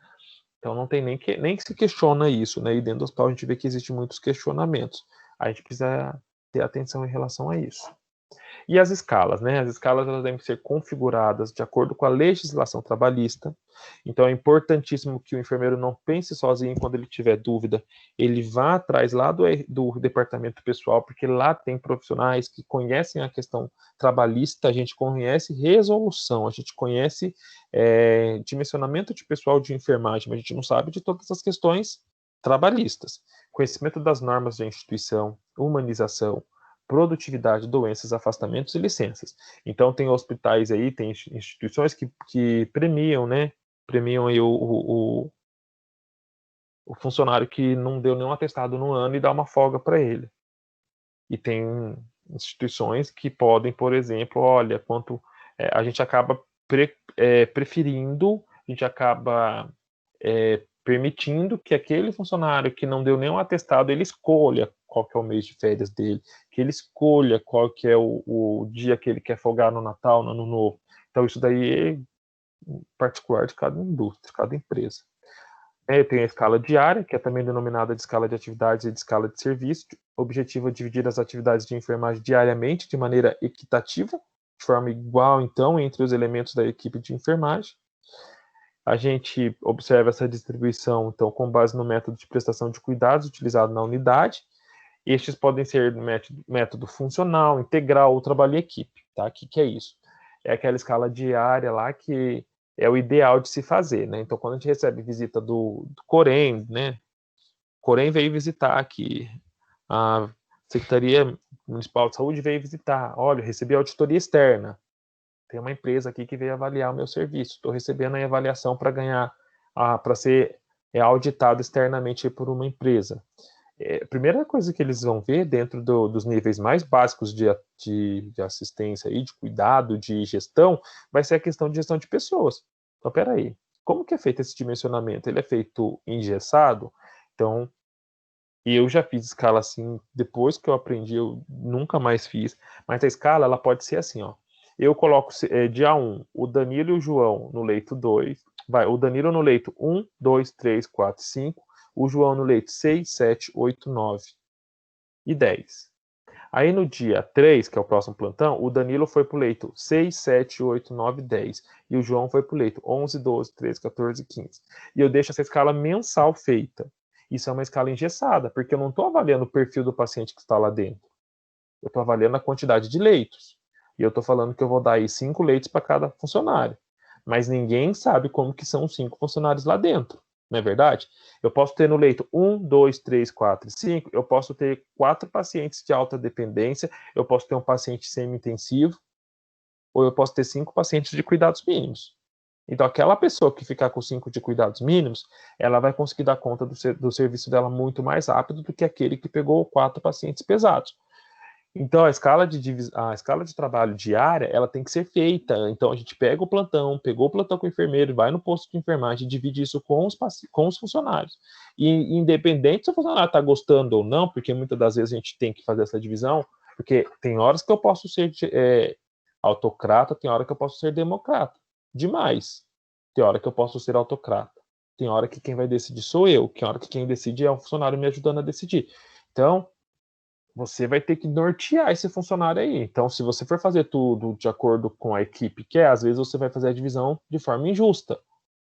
S1: Então não tem nem que se questiona isso, né? E dentro do hospital a gente vê que existem muitos questionamentos. A gente precisa ter atenção em relação a isso. E as escalas, né? As escalas elas devem ser configuradas de acordo com a legislação trabalhista. Então é importantíssimo que o enfermeiro não pense sozinho quando ele tiver dúvida. Ele vá atrás lá do departamento pessoal, porque lá tem profissionais que conhecem a questão trabalhista, a gente conhece resolução, a gente conhece dimensionamento de pessoal de enfermagem, mas a gente não sabe de todas as questões trabalhistas. Conhecimento das normas da instituição, humanização, produtividade, doenças, afastamentos e licenças. Então tem hospitais aí, tem instituições que premiam, né? Premiam aí o funcionário que não deu nenhum atestado no ano e dá uma folga para ele. E tem instituições que podem, por exemplo, olha, a gente acaba preferindo, a gente acaba permitindo que aquele funcionário que não deu nenhum atestado, ele escolha qual que é o mês de férias dele, que ele escolha qual que é o dia que ele quer folgar no Natal, no Ano Novo. Então isso daí é particular de cada indústria, de cada empresa. Tem a escala diária, que é também denominada de escala de atividades e de escala de serviço. O objetivo é dividir as atividades de enfermagem diariamente de maneira equitativa, de forma igual, então, entre os elementos da equipe de enfermagem. a gente observa essa distribuição, então, com base no método de prestação de cuidados utilizado na unidade. Estes podem ser método funcional, integral ou trabalho em equipe. Tá? O que é isso? É aquela escala diária lá que é o ideal de se fazer. Né? Então, quando a gente recebe visita do Corém, né? O Corém veio visitar aqui, a Secretaria Municipal de Saúde veio visitar. Olha, eu recebi auditoria externa. Tem uma empresa aqui que veio avaliar o meu serviço. Estou recebendo a avaliação para ganhar, para ser auditado externamente por uma empresa. A primeira coisa que eles vão ver dentro dos níveis mais básicos de assistência e de cuidado, de gestão, vai ser a questão de gestão de pessoas. Então, peraí, como que é feito esse dimensionamento? Ele é feito engessado? Então, eu já fiz escala assim, depois que eu aprendi, eu nunca mais fiz, mas a escala, ela pode ser assim, ó. Eu coloco dia 1, o Danilo e o João no leito 2, o Danilo no leito 1, 2, 3, 4, 5, o João no leito 6, 7, 8, 9 e 10. Aí no dia 3, que é o próximo plantão, o Danilo foi pro leito 6, 7, 8, 9, 10. E o João foi pro leito 11, 12, 13, 14, 15. E eu deixo essa escala mensal feita. Isso é uma escala engessada, porque eu não estou avaliando o perfil do paciente que está lá dentro. Eu estou avaliando a quantidade de leitos. E eu estou falando que eu vou dar aí 5 leitos para cada funcionário. Mas ninguém sabe como que são os 5 funcionários lá dentro. Não é verdade? Eu posso ter no leito 1, 2, 3, 4 e 5, eu posso ter 4 pacientes de alta dependência, eu posso ter um paciente semi-intensivo, ou eu posso ter 5 pacientes de cuidados mínimos. Então, aquela pessoa que ficar com 5 de cuidados mínimos, ela vai conseguir dar conta do serviço dela muito mais rápido do que aquele que pegou 4 pacientes pesados. Então, a escala de trabalho diária, ela tem que ser feita. Então, a gente pega o plantão, pegou o plantão com o enfermeiro, vai no posto de enfermagem e divide isso com os funcionários. E, independente se o funcionário está gostando ou não, porque muitas das vezes a gente tem que fazer essa divisão, porque tem horas que eu posso ser autocrata, tem hora que eu posso ser democrata. Demais. Tem hora que eu posso ser autocrata. Tem hora que quem vai decidir sou eu. Tem hora que quem decide é o funcionário me ajudando a decidir. Então, você vai ter que nortear esse funcionário aí. Então, se você for fazer tudo de acordo com a equipe quer, às vezes você vai fazer a divisão de forma injusta.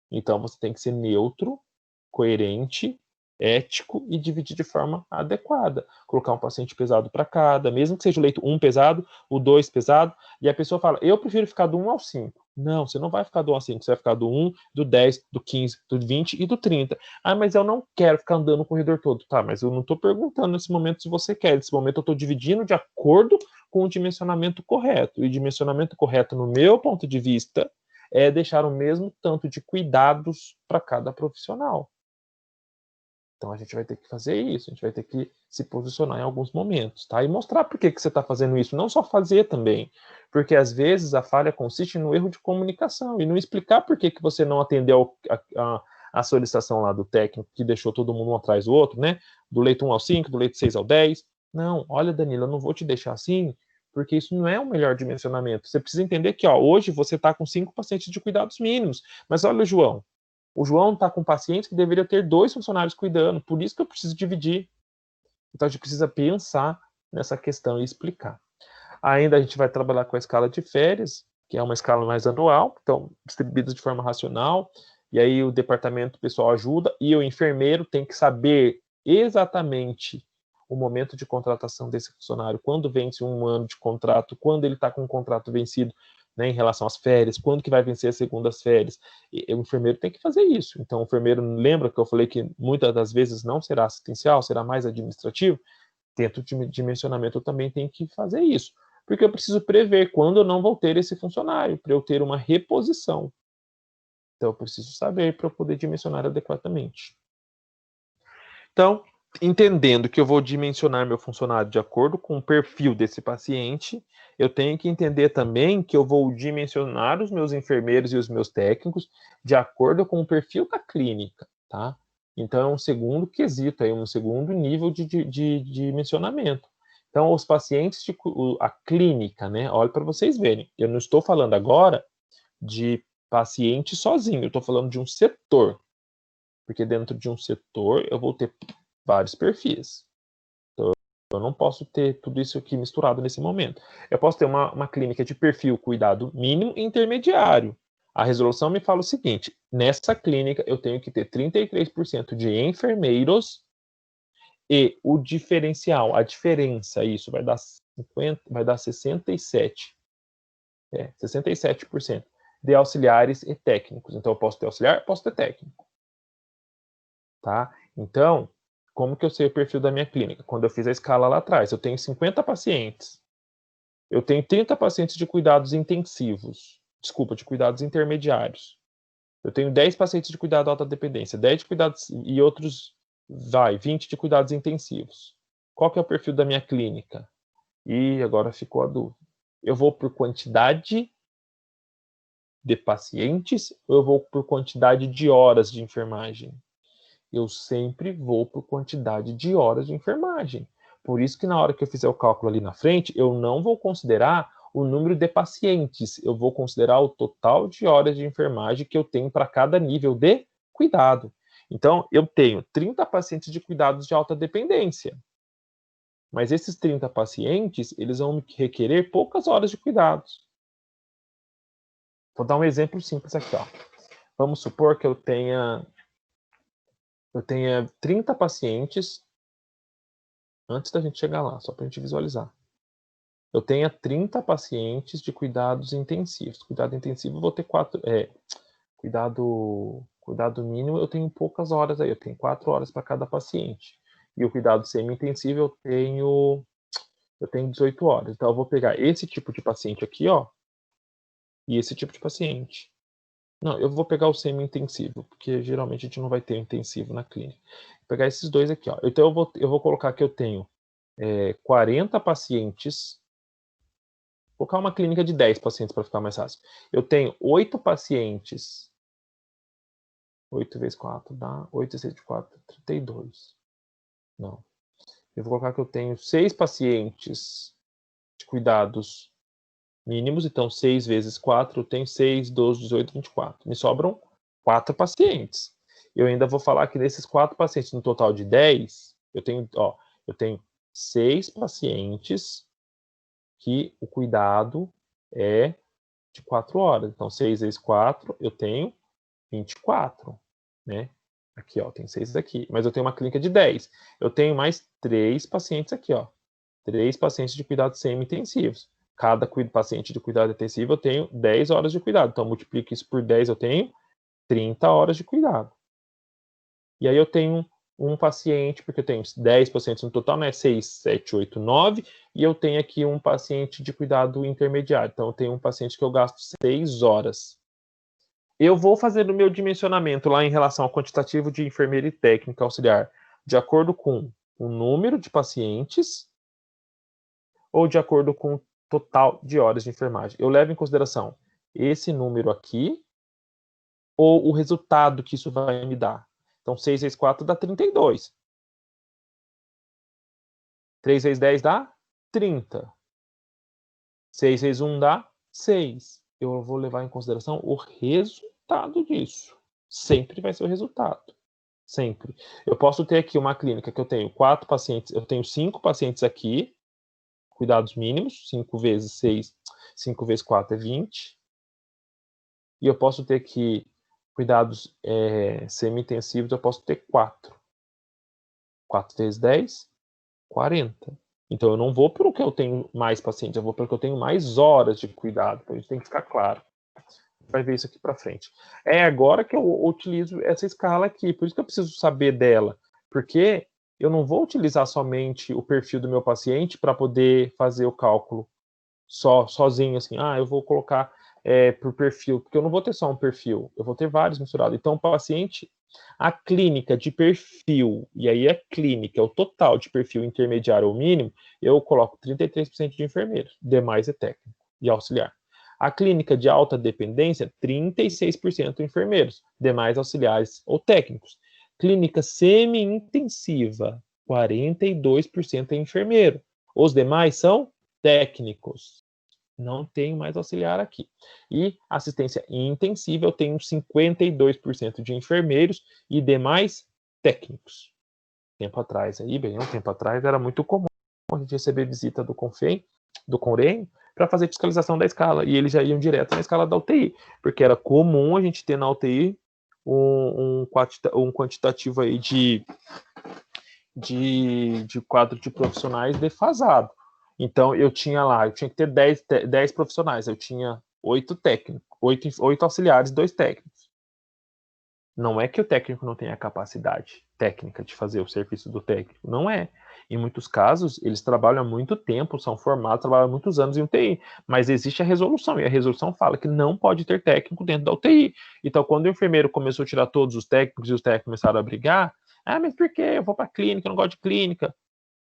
S1: Então, você tem que ser neutro, coerente, ético e dividir de forma adequada. Colocar um paciente pesado para cada, mesmo que seja o leito 1 pesado, o 2 pesado, e a pessoa fala, eu prefiro ficar do 1 ao 5. Não, você não vai ficar do 1 ao 5, você vai ficar do 1, do 10, do 15, do 20 e do 30. Ah, mas eu não quero ficar andando no corredor todo. Tá, mas eu não estou perguntando nesse momento se você quer. Nesse momento eu estou dividindo de acordo com o dimensionamento correto. E o dimensionamento correto, no meu ponto de vista, é deixar o mesmo tanto de cuidados para cada profissional. Então a gente vai ter que fazer isso, a gente vai ter que se posicionar em alguns momentos, tá? E mostrar por que você está fazendo isso, não só fazer também, porque às vezes a falha consiste no erro de comunicação e não explicar por que você não atendeu a solicitação lá do técnico que deixou todo mundo um atrás do outro, né? Do leito 1 ao 5, do leito 6 ao 10. Não, olha, Danilo, eu não vou te deixar assim, porque isso não é o melhor dimensionamento. Você precisa entender que, ó, hoje você está com 5 pacientes de cuidados mínimos, mas olha, João, o João está com pacientes que deveria ter 2 funcionários cuidando, por isso que eu preciso dividir. Então a gente precisa pensar nessa questão e explicar. Ainda a gente vai trabalhar com a escala de férias, que é uma escala mais anual, então distribuída de forma racional, e aí o departamento pessoal ajuda, e o enfermeiro tem que saber exatamente o momento de contratação desse funcionário, quando vence um ano de contrato, quando ele está com o contrato vencido, né, em relação às férias, quando que vai vencer as segundas férias. E o enfermeiro tem que fazer isso. Então, o enfermeiro, lembra que eu falei que muitas das vezes não será assistencial, será mais administrativo? Dentro de dimensionamento eu também tenho que fazer isso. Porque eu preciso prever quando eu não vou ter esse funcionário, para eu ter uma reposição. Então, eu preciso saber para eu poder dimensionar adequadamente. Então, entendendo que eu vou dimensionar meu funcionário de acordo com o perfil desse paciente, eu tenho que entender também que eu vou dimensionar os meus enfermeiros e os meus técnicos de acordo com o perfil da clínica, tá? Então, é um segundo quesito, aí, um segundo nível de dimensionamento. Então, os pacientes, a clínica, né? Olha para vocês verem, eu não estou falando agora de paciente sozinho, eu estou falando de um setor, porque dentro de um setor eu vou ter vários perfis. Então, eu não posso ter tudo isso aqui misturado nesse momento. Eu posso ter uma clínica de perfil cuidado mínimo e intermediário. A resolução me fala o seguinte: nessa clínica eu tenho que ter 33% de enfermeiros e o diferencial, a diferença, isso vai dar 67. 67% de auxiliares e técnicos. Então, eu posso ter auxiliar, posso ter técnico. Tá? Então, como que eu sei o perfil da minha clínica? Quando eu fiz a escala lá atrás, eu tenho 50 pacientes. Eu tenho 30 pacientes de cuidados intensivos. Desculpa, de cuidados intermediários. Eu tenho 10 pacientes de cuidado alta dependência, 10 de cuidados e outros, 20 de cuidados intensivos. Qual que é o perfil da minha clínica? E agora ficou a dúvida. Eu vou por quantidade de pacientes ou eu vou por quantidade de horas de enfermagem? Eu sempre vou por quantidade de horas de enfermagem. Por isso que na hora que eu fizer o cálculo ali na frente, eu não vou considerar o número de pacientes, eu vou considerar o total de horas de enfermagem que eu tenho para cada nível de cuidado. Então, eu tenho 30 pacientes de cuidados de alta dependência. Mas esses 30 pacientes, eles vão requerer poucas horas de cuidados. Vou dar um exemplo simples aqui, ó. Vamos supor que eu tenha 30 pacientes, antes da gente chegar lá, só para a gente visualizar. Eu tenha 30 pacientes de cuidados intensivos. Cuidado intensivo, eu vou ter 4. Cuidado mínimo, eu tenho poucas horas aí, eu tenho 4 horas para cada paciente. E o cuidado semi-intensivo, eu tenho 18 horas. Então, eu vou pegar esse tipo de paciente aqui, ó, e esse tipo de paciente. Não, eu vou pegar o semi-intensivo, porque geralmente a gente não vai ter intensivo na clínica. Vou pegar esses dois aqui, ó. Então, eu vou colocar que eu tenho 40 pacientes. Vou colocar uma clínica de 10 pacientes para ficar mais fácil. Eu tenho 8 pacientes. 8 vezes 4 dá 8 vezes 4, 32. Não. Eu vou colocar que eu tenho 6 pacientes de cuidados mínimos. Então, 6 vezes 4, eu tenho 6, 12, 18, 24. Me sobram 4 pacientes. Eu ainda vou falar que nesses 4 pacientes, no total de 10, eu tenho 6 pacientes que o cuidado é de 4 horas. Então, 6 vezes 4, eu tenho 24, né? Aqui, ó, tem 6 aqui. Mas eu tenho uma clínica de 10. Eu tenho mais 3 pacientes aqui, ó. 3 pacientes de cuidados semi-intensivos. Cada paciente de cuidado intensivo eu tenho 10 horas de cuidado. Então, multiplico isso por 10, eu tenho 30 horas de cuidado. E aí eu tenho um paciente, porque eu tenho 10 pacientes no total, né? 6, 7, 8, 9. E eu tenho aqui um paciente de cuidado intermediário. Então, eu tenho um paciente que eu gasto 6 horas. Eu vou fazer o meu dimensionamento lá em relação ao quantitativo de enfermeira e técnica auxiliar, de acordo com o número de pacientes ou de acordo com o total de horas de enfermagem. Eu levo em consideração esse número aqui ou o resultado que isso vai me dar. Então, 6 vezes 4 dá 32. 3 vezes 10 dá 30. 6 vezes 1 dá 6. Eu vou levar em consideração o resultado disso. Sempre vai ser o resultado. Sempre. Eu posso ter aqui uma clínica que eu tenho 4 pacientes, eu tenho 5 pacientes aqui, cuidados mínimos, 5 vezes 6, 5 vezes 4 é 20. E eu posso ter aqui cuidados semi-intensivos, eu posso ter 4. 4 vezes 10, 40. Então eu não vou pelo que eu tenho mais pacientes, eu vou pelo que eu tenho mais horas de cuidado. Então isso tem que ficar claro. Vai ver isso aqui para frente. É agora que eu utilizo essa escala aqui, por isso que eu preciso saber dela, porque eu não vou utilizar somente o perfil do meu paciente para poder fazer o cálculo sozinho, assim, eu vou colocar por perfil, porque eu não vou ter só um perfil, eu vou ter vários misturados. Então, o paciente, a clínica de perfil, e aí a clínica, o total de perfil intermediário ou mínimo, eu coloco 33% de enfermeiros, demais é técnico e auxiliar. A clínica de alta dependência, 36% enfermeiros, demais auxiliares ou técnicos. Clínica semi-intensiva, 42% é enfermeiro. Os demais são técnicos. Não tenho mais auxiliar aqui. E assistência intensiva, eu tenho 52% de enfermeiros e demais técnicos. Tempo atrás, bem um tempo atrás, era muito comum a gente receber visita do CONFEM, do CONREM, para fazer fiscalização da escala, e eles já iam direto na escala da UTI, porque era comum a gente ter na UTI um quantitativo aí de quadro de profissionais defasado. Então, eu tinha que ter 10 profissionais, eu tinha 8 técnicos, 8 auxiliares, 2 técnicos. Não é que o técnico não tenha capacidade técnica de fazer o serviço do técnico, não é. Em muitos casos, eles trabalham há muito tempo, são formados, trabalham há muitos anos em UTI, mas existe a resolução, e a resolução fala que não pode ter técnico dentro da UTI. Então, quando o enfermeiro começou a tirar todos os técnicos e os técnicos começaram a brigar, mas por que? Eu vou para clínica, eu não gosto de clínica.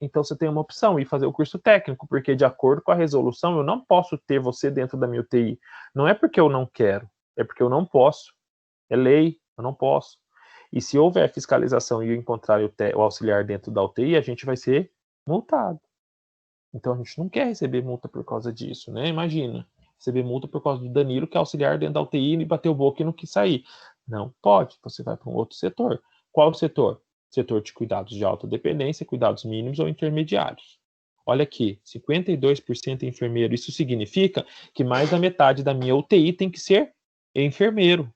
S1: Então, você tem uma opção, ir fazer o curso técnico, porque de acordo com a resolução, eu não posso ter você dentro da minha UTI. Não é porque eu não quero, é porque eu não posso. É lei, eu não posso. E se houver fiscalização e eu encontrar o auxiliar dentro da UTI, a gente vai ser multado. Então a gente não quer receber multa por causa disso, né? Imagina, receber multa por causa do Danilo, que é auxiliar dentro da UTI e bateu boca e não quis sair. Não pode, você vai para um outro setor. Qual setor? Setor de cuidados de alta dependência, cuidados mínimos ou intermediários. Olha aqui, 52% enfermeiro. Isso significa que mais da metade da minha UTI tem que ser enfermeiro.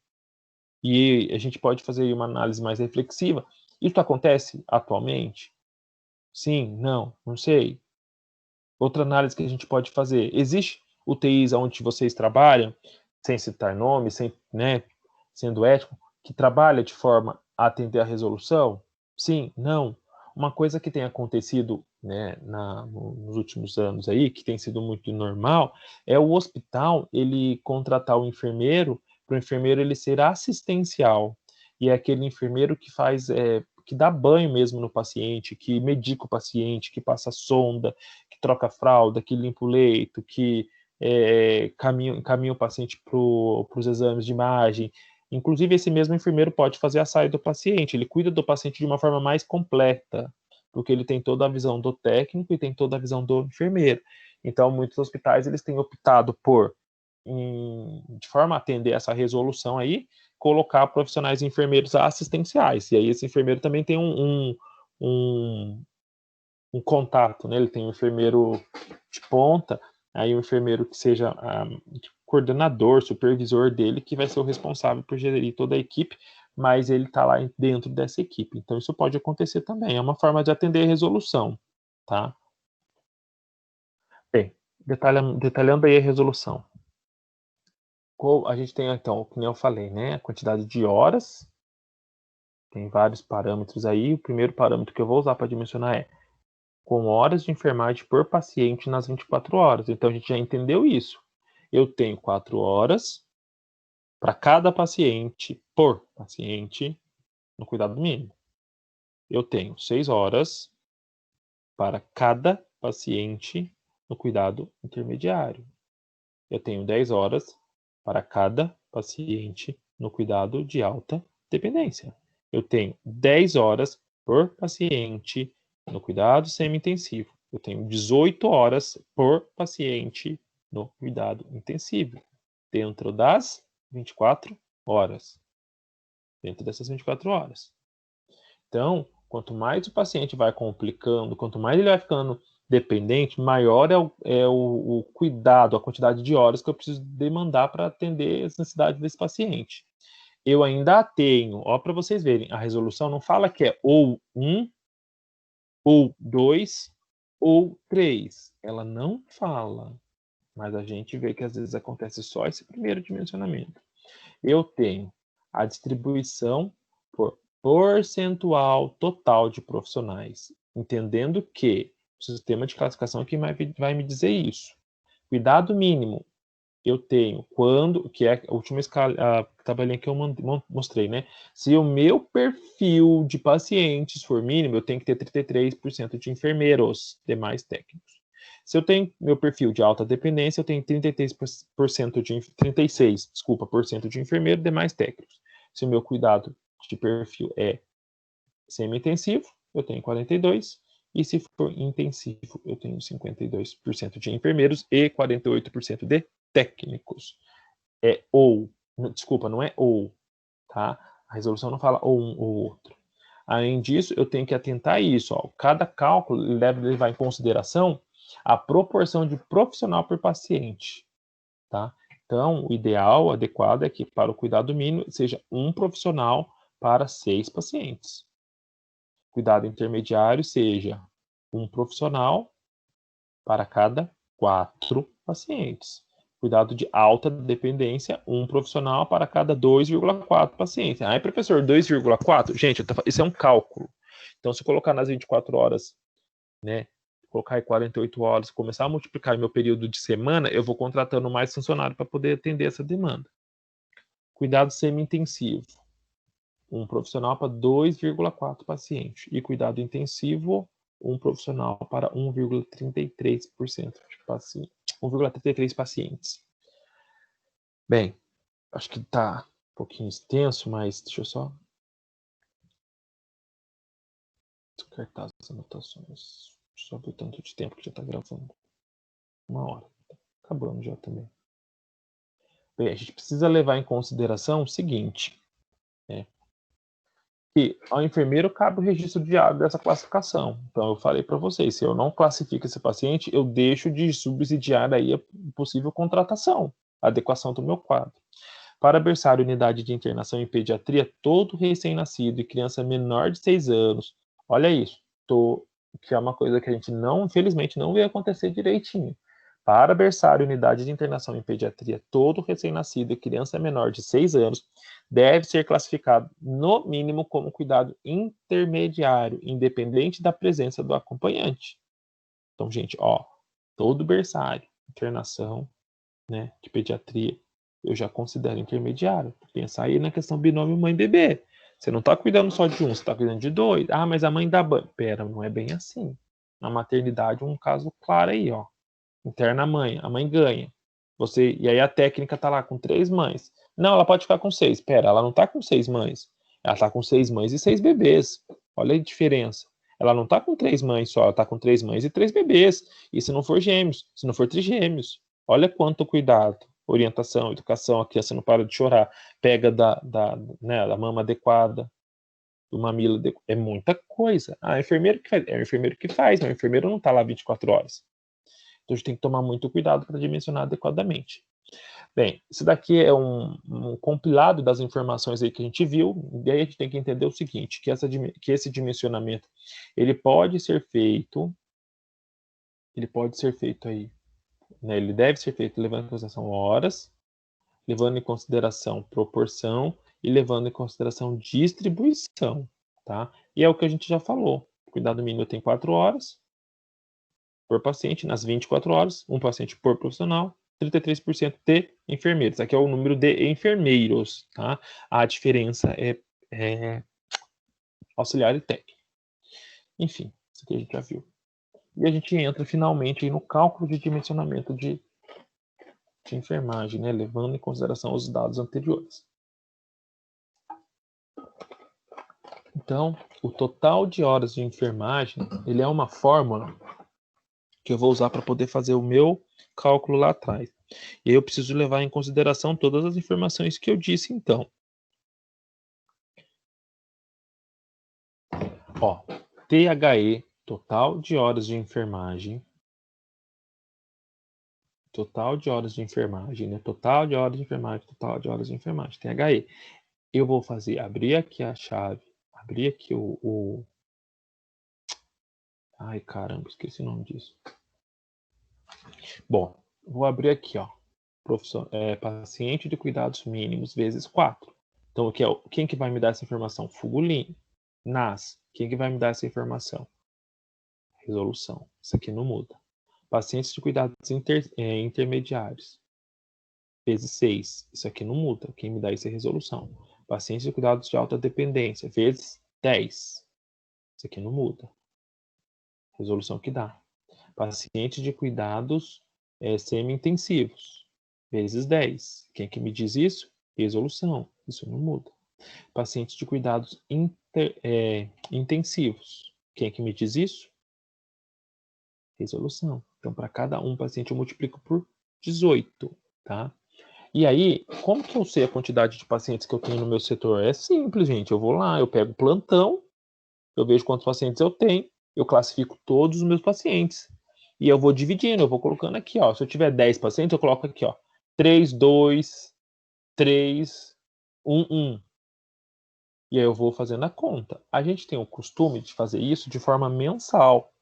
S1: E a gente pode fazer uma análise mais reflexiva. Isso acontece atualmente? Sim, não sei. Outra análise que a gente pode fazer: existe UTIs onde vocês trabalham, sem citar nomes, sem, né, sendo ético, que trabalha de forma a atender a resolução? Sim, não. Uma coisa que tem acontecido, né, nos últimos anos aí, que tem sido muito normal, é o hospital ele contratar o enfermeiro para o enfermeiro ele ser assistencial. E é aquele enfermeiro que faz, que dá banho mesmo no paciente, que medica o paciente, que passa sonda, que troca fralda, que limpa o leito, que encaminha o paciente para os exames de imagem. Inclusive, esse mesmo enfermeiro pode fazer a saída do paciente, ele cuida do paciente de uma forma mais completa, porque ele tem toda a visão do técnico e tem toda a visão do enfermeiro. Então, muitos hospitais eles têm optado por, de forma a atender essa resolução aí, colocar profissionais enfermeiros assistenciais. E aí esse enfermeiro também tem um contato, né? Ele tem um enfermeiro de ponta, aí um enfermeiro que seja coordenador, supervisor dele, que vai ser o responsável por gerir toda a equipe, mas ele está lá dentro dessa equipe. Então isso pode acontecer também. É uma forma de atender a resolução, tá? Bem, detalhando aí a resolução. A gente tem, então, como eu falei, né? A quantidade de horas. Tem vários parâmetros aí. O primeiro parâmetro que eu vou usar para dimensionar é com horas de enfermagem por paciente nas 24 horas. Então a gente já entendeu isso. Eu tenho 4 horas para cada paciente, por paciente, no cuidado mínimo. Eu tenho 6 horas para cada paciente no cuidado intermediário. Eu tenho 10 horas para cada paciente no cuidado de alta dependência. Eu tenho 10 horas por paciente no cuidado semi-intensivo. Eu tenho 18 horas por paciente no cuidado intensivo, dentro das 24 horas. Dentro dessas 24 horas. Então, quanto mais o paciente vai complicando, quanto mais ele vai ficando dependente, maior é o cuidado, a quantidade de horas que eu preciso demandar para atender as necessidades desse paciente. Eu ainda tenho, ó, para vocês verem, a resolução não fala que é ou 1, ou 2, ou 3. Ela não fala, mas a gente vê que às vezes acontece só esse primeiro dimensionamento. Eu tenho a distribuição por percentual total de profissionais, entendendo que o sistema de classificação aqui vai me dizer isso. Cuidado mínimo, eu tenho quando, que é a última escala, a tabelinha que eu mostrei, né? Se o meu perfil de pacientes for mínimo, eu tenho que ter 33% de enfermeiros, demais técnicos. Se eu tenho meu perfil de alta dependência, eu tenho 36% de enfermeiro, demais técnicos. Se o meu cuidado de perfil é semi-intensivo, eu tenho 42%, e se for intensivo, eu tenho 52% de enfermeiros e 48% de técnicos. Desculpa, não é ou, tá? A resolução não fala ou um ou outro. Além disso, eu tenho que atentar a isso, ó. Cada cálculo deve levar em consideração a proporção de profissional por paciente, tá? Então, o ideal, adequado, é que para o cuidado mínimo seja um profissional para 6 pacientes. Cuidado intermediário seja um profissional para cada 4 pacientes. Cuidado de alta dependência, um profissional para cada 2,4 pacientes. Aí, professor, 2,4? Gente, isso é um cálculo. Então, se eu colocar nas 24 horas, né, colocar aí 48 horas, começar a multiplicar meu período de semana, eu vou contratando mais funcionário para poder atender essa demanda. Cuidado semi-intensivo, um profissional para 2,4 pacientes. E cuidado intensivo, um profissional para 1,33% de pacientes. 1,33 pacientes. Bem, acho que está um pouquinho extenso, mas deixa eu só descartar as anotações. Só ver o tanto de tempo que já está gravando. 1 hora. Tá acabando já também. Bem, a gente precisa levar em consideração o seguinte, né? Que ao enfermeiro cabe o registro diário dessa classificação. Então, eu falei para vocês, se eu não classifico esse paciente, eu deixo de subsidiar aí a possível contratação, a adequação do meu quadro. Para berçário, unidade de internação em pediatria, todo recém-nascido e criança menor de 6 anos, olha isso, que é uma coisa que a gente não, infelizmente, não vê acontecer direitinho. Para berçário, unidade de internação em pediatria, todo recém-nascido e criança menor de 6 anos deve ser classificado, no mínimo, como cuidado intermediário, independente da presença do acompanhante. Então, gente, ó, todo berçário, internação, né, de pediatria, eu já considero intermediário. Pensar aí na questão binômio mãe-bebê. Você não está cuidando só de um, você está cuidando de 2. Ah, mas a mãe dá banho. Pera, não é bem assim. Na maternidade, um caso claro aí, ó. Interna a mãe ganha. E aí a técnica tá lá com 3 mães. Não, ela pode ficar com 6. Pera, ela não tá com 6 mães. Ela tá com 6 mães e 6 bebês. Olha a diferença. Ela não tá com 3 mães só, ela tá com 3 mães e 3 bebês. E se não for gêmeos, se não for trigêmeos. Olha quanto cuidado, orientação, educação, a criança não para de chorar. Pega né, da mama adequada, do mamilo adequado. É muita coisa. Ah, é o enfermeiro que faz. É o enfermeiro que faz, mas o enfermeiro não tá lá 24 horas. Então a gente tem que tomar muito cuidado para dimensionar adequadamente. Bem, isso daqui é um compilado das informações aí que a gente viu, e aí a gente tem que entender o seguinte, que esse dimensionamento, ele pode ser feito aí, né, ele deve ser feito levando em consideração horas, levando em consideração proporção e levando em consideração distribuição, tá? E é o que a gente já falou, cuidado mínimo tem 4 horas, por paciente, nas 24 horas, um paciente por profissional, 33% de enfermeiros. Aqui é o número de enfermeiros, tá? A diferença é auxiliar e técnico. Enfim, isso aqui a gente já viu. E a gente entra finalmente aí no cálculo de dimensionamento de enfermagem, né? Levando em consideração os dados anteriores. Então, o total de horas de enfermagem, ele é uma fórmula que eu vou usar para poder fazer o meu cálculo lá atrás. E aí eu preciso levar em consideração todas as informações que eu disse, então. Ó, THE, total de horas de enfermagem. Total de horas de enfermagem, né? Total de horas de enfermagem, total de horas de enfermagem. THE. Eu vou abrir aqui a chave, abrir aqui Ai, caramba, esqueci o nome disso. Bom, vou abrir aqui, ó. Paciente de cuidados mínimos vezes 4. Então, quem que vai me dar essa informação? Fugulin. NAS. Quem que vai me dar essa informação? Resolução. Isso aqui não muda. Pacientes de cuidados intermediários. Vezes 6. Isso aqui não muda. Quem me dá isso é resolução. Pacientes de cuidados de alta dependência. Vezes 10. Isso aqui não muda. Resolução que dá. Pacientes de cuidados semi-intensivos. Vezes 10. Quem que me diz isso? Resolução. Isso não muda. Pacientes de cuidados intensivos. Quem é que me diz isso? Resolução. Então, para cada um paciente, eu multiplico por 18, tá? E aí, como que eu sei a quantidade de pacientes que eu tenho no meu setor? É simples, gente. Eu vou lá, eu pego o plantão, eu vejo quantos pacientes eu tenho, eu classifico todos os meus pacientes. E eu vou dividindo, eu vou colocando aqui, ó. Se eu tiver 10 pacientes, eu coloco aqui, ó. 3, 2, 3, 1, 1. E aí eu vou fazendo a conta. A gente tem o costume de fazer isso de forma mensal.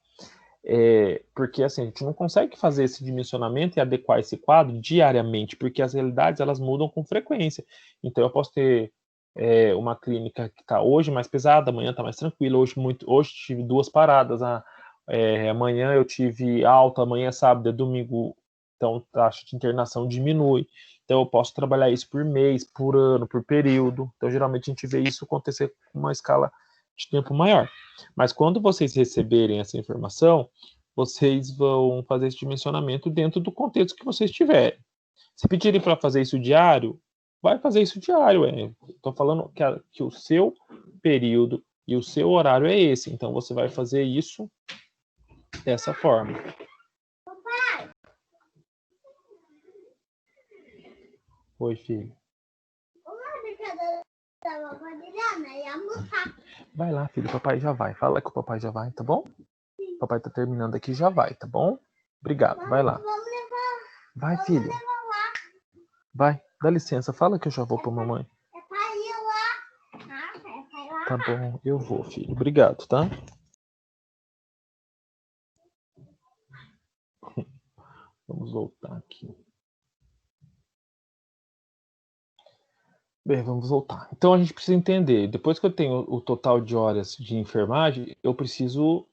S1: Porque assim, a gente não consegue fazer esse dimensionamento e adequar esse quadro diariamente, porque as realidades elas mudam com frequência. Então eu posso ter uma clínica que está hoje mais pesada, amanhã está mais tranquila, hoje tive 2 paradas, amanhã eu tive alta, amanhã é sábado, é domingo, então a taxa de internação diminui. Então eu posso trabalhar isso por mês, por ano, por período. Então geralmente a gente vê isso acontecer com uma escala de tempo maior. Mas quando vocês receberem essa informação, vocês vão fazer esse dimensionamento dentro do contexto que vocês tiverem. Se pedirem para fazer isso diário, vai fazer isso diário. Estou falando que o seu período e o seu horário é esse. Então você vai fazer isso dessa forma. Oi, filho. Vai lá, filho, papai já vai. Fala que o papai já vai, tá bom? O papai tá terminando aqui, já vai, tá bom? Obrigado, vai lá. Vai, filho. Vai, dá licença, fala que eu já vou pra mamãe. Tá bom, eu vou, filho. Obrigado, tá? Vamos voltar aqui. Bem, vamos voltar. Então a gente precisa entender, depois que eu tenho o total de horas de enfermagem, eu preciso,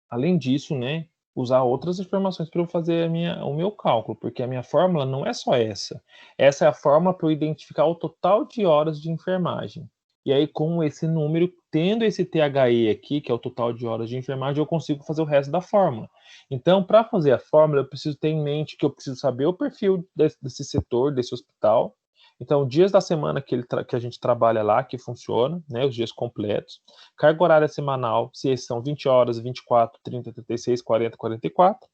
S1: além disso, né, usar outras informações para eu fazer o meu cálculo, porque a minha fórmula não é só essa. Essa é a fórmula para eu identificar o total de horas de enfermagem. E aí, com esse número, tendo esse THE aqui, que é o total de horas de enfermagem, eu consigo fazer o resto da fórmula. Então, para fazer a fórmula, eu preciso ter em mente que eu preciso saber o perfil desse setor, desse hospital. Então, dias da semana que a gente trabalha lá, que funciona, né, os dias completos. Carga horária semanal, se esses são 20 horas, 24, 30, 36, 40, 44.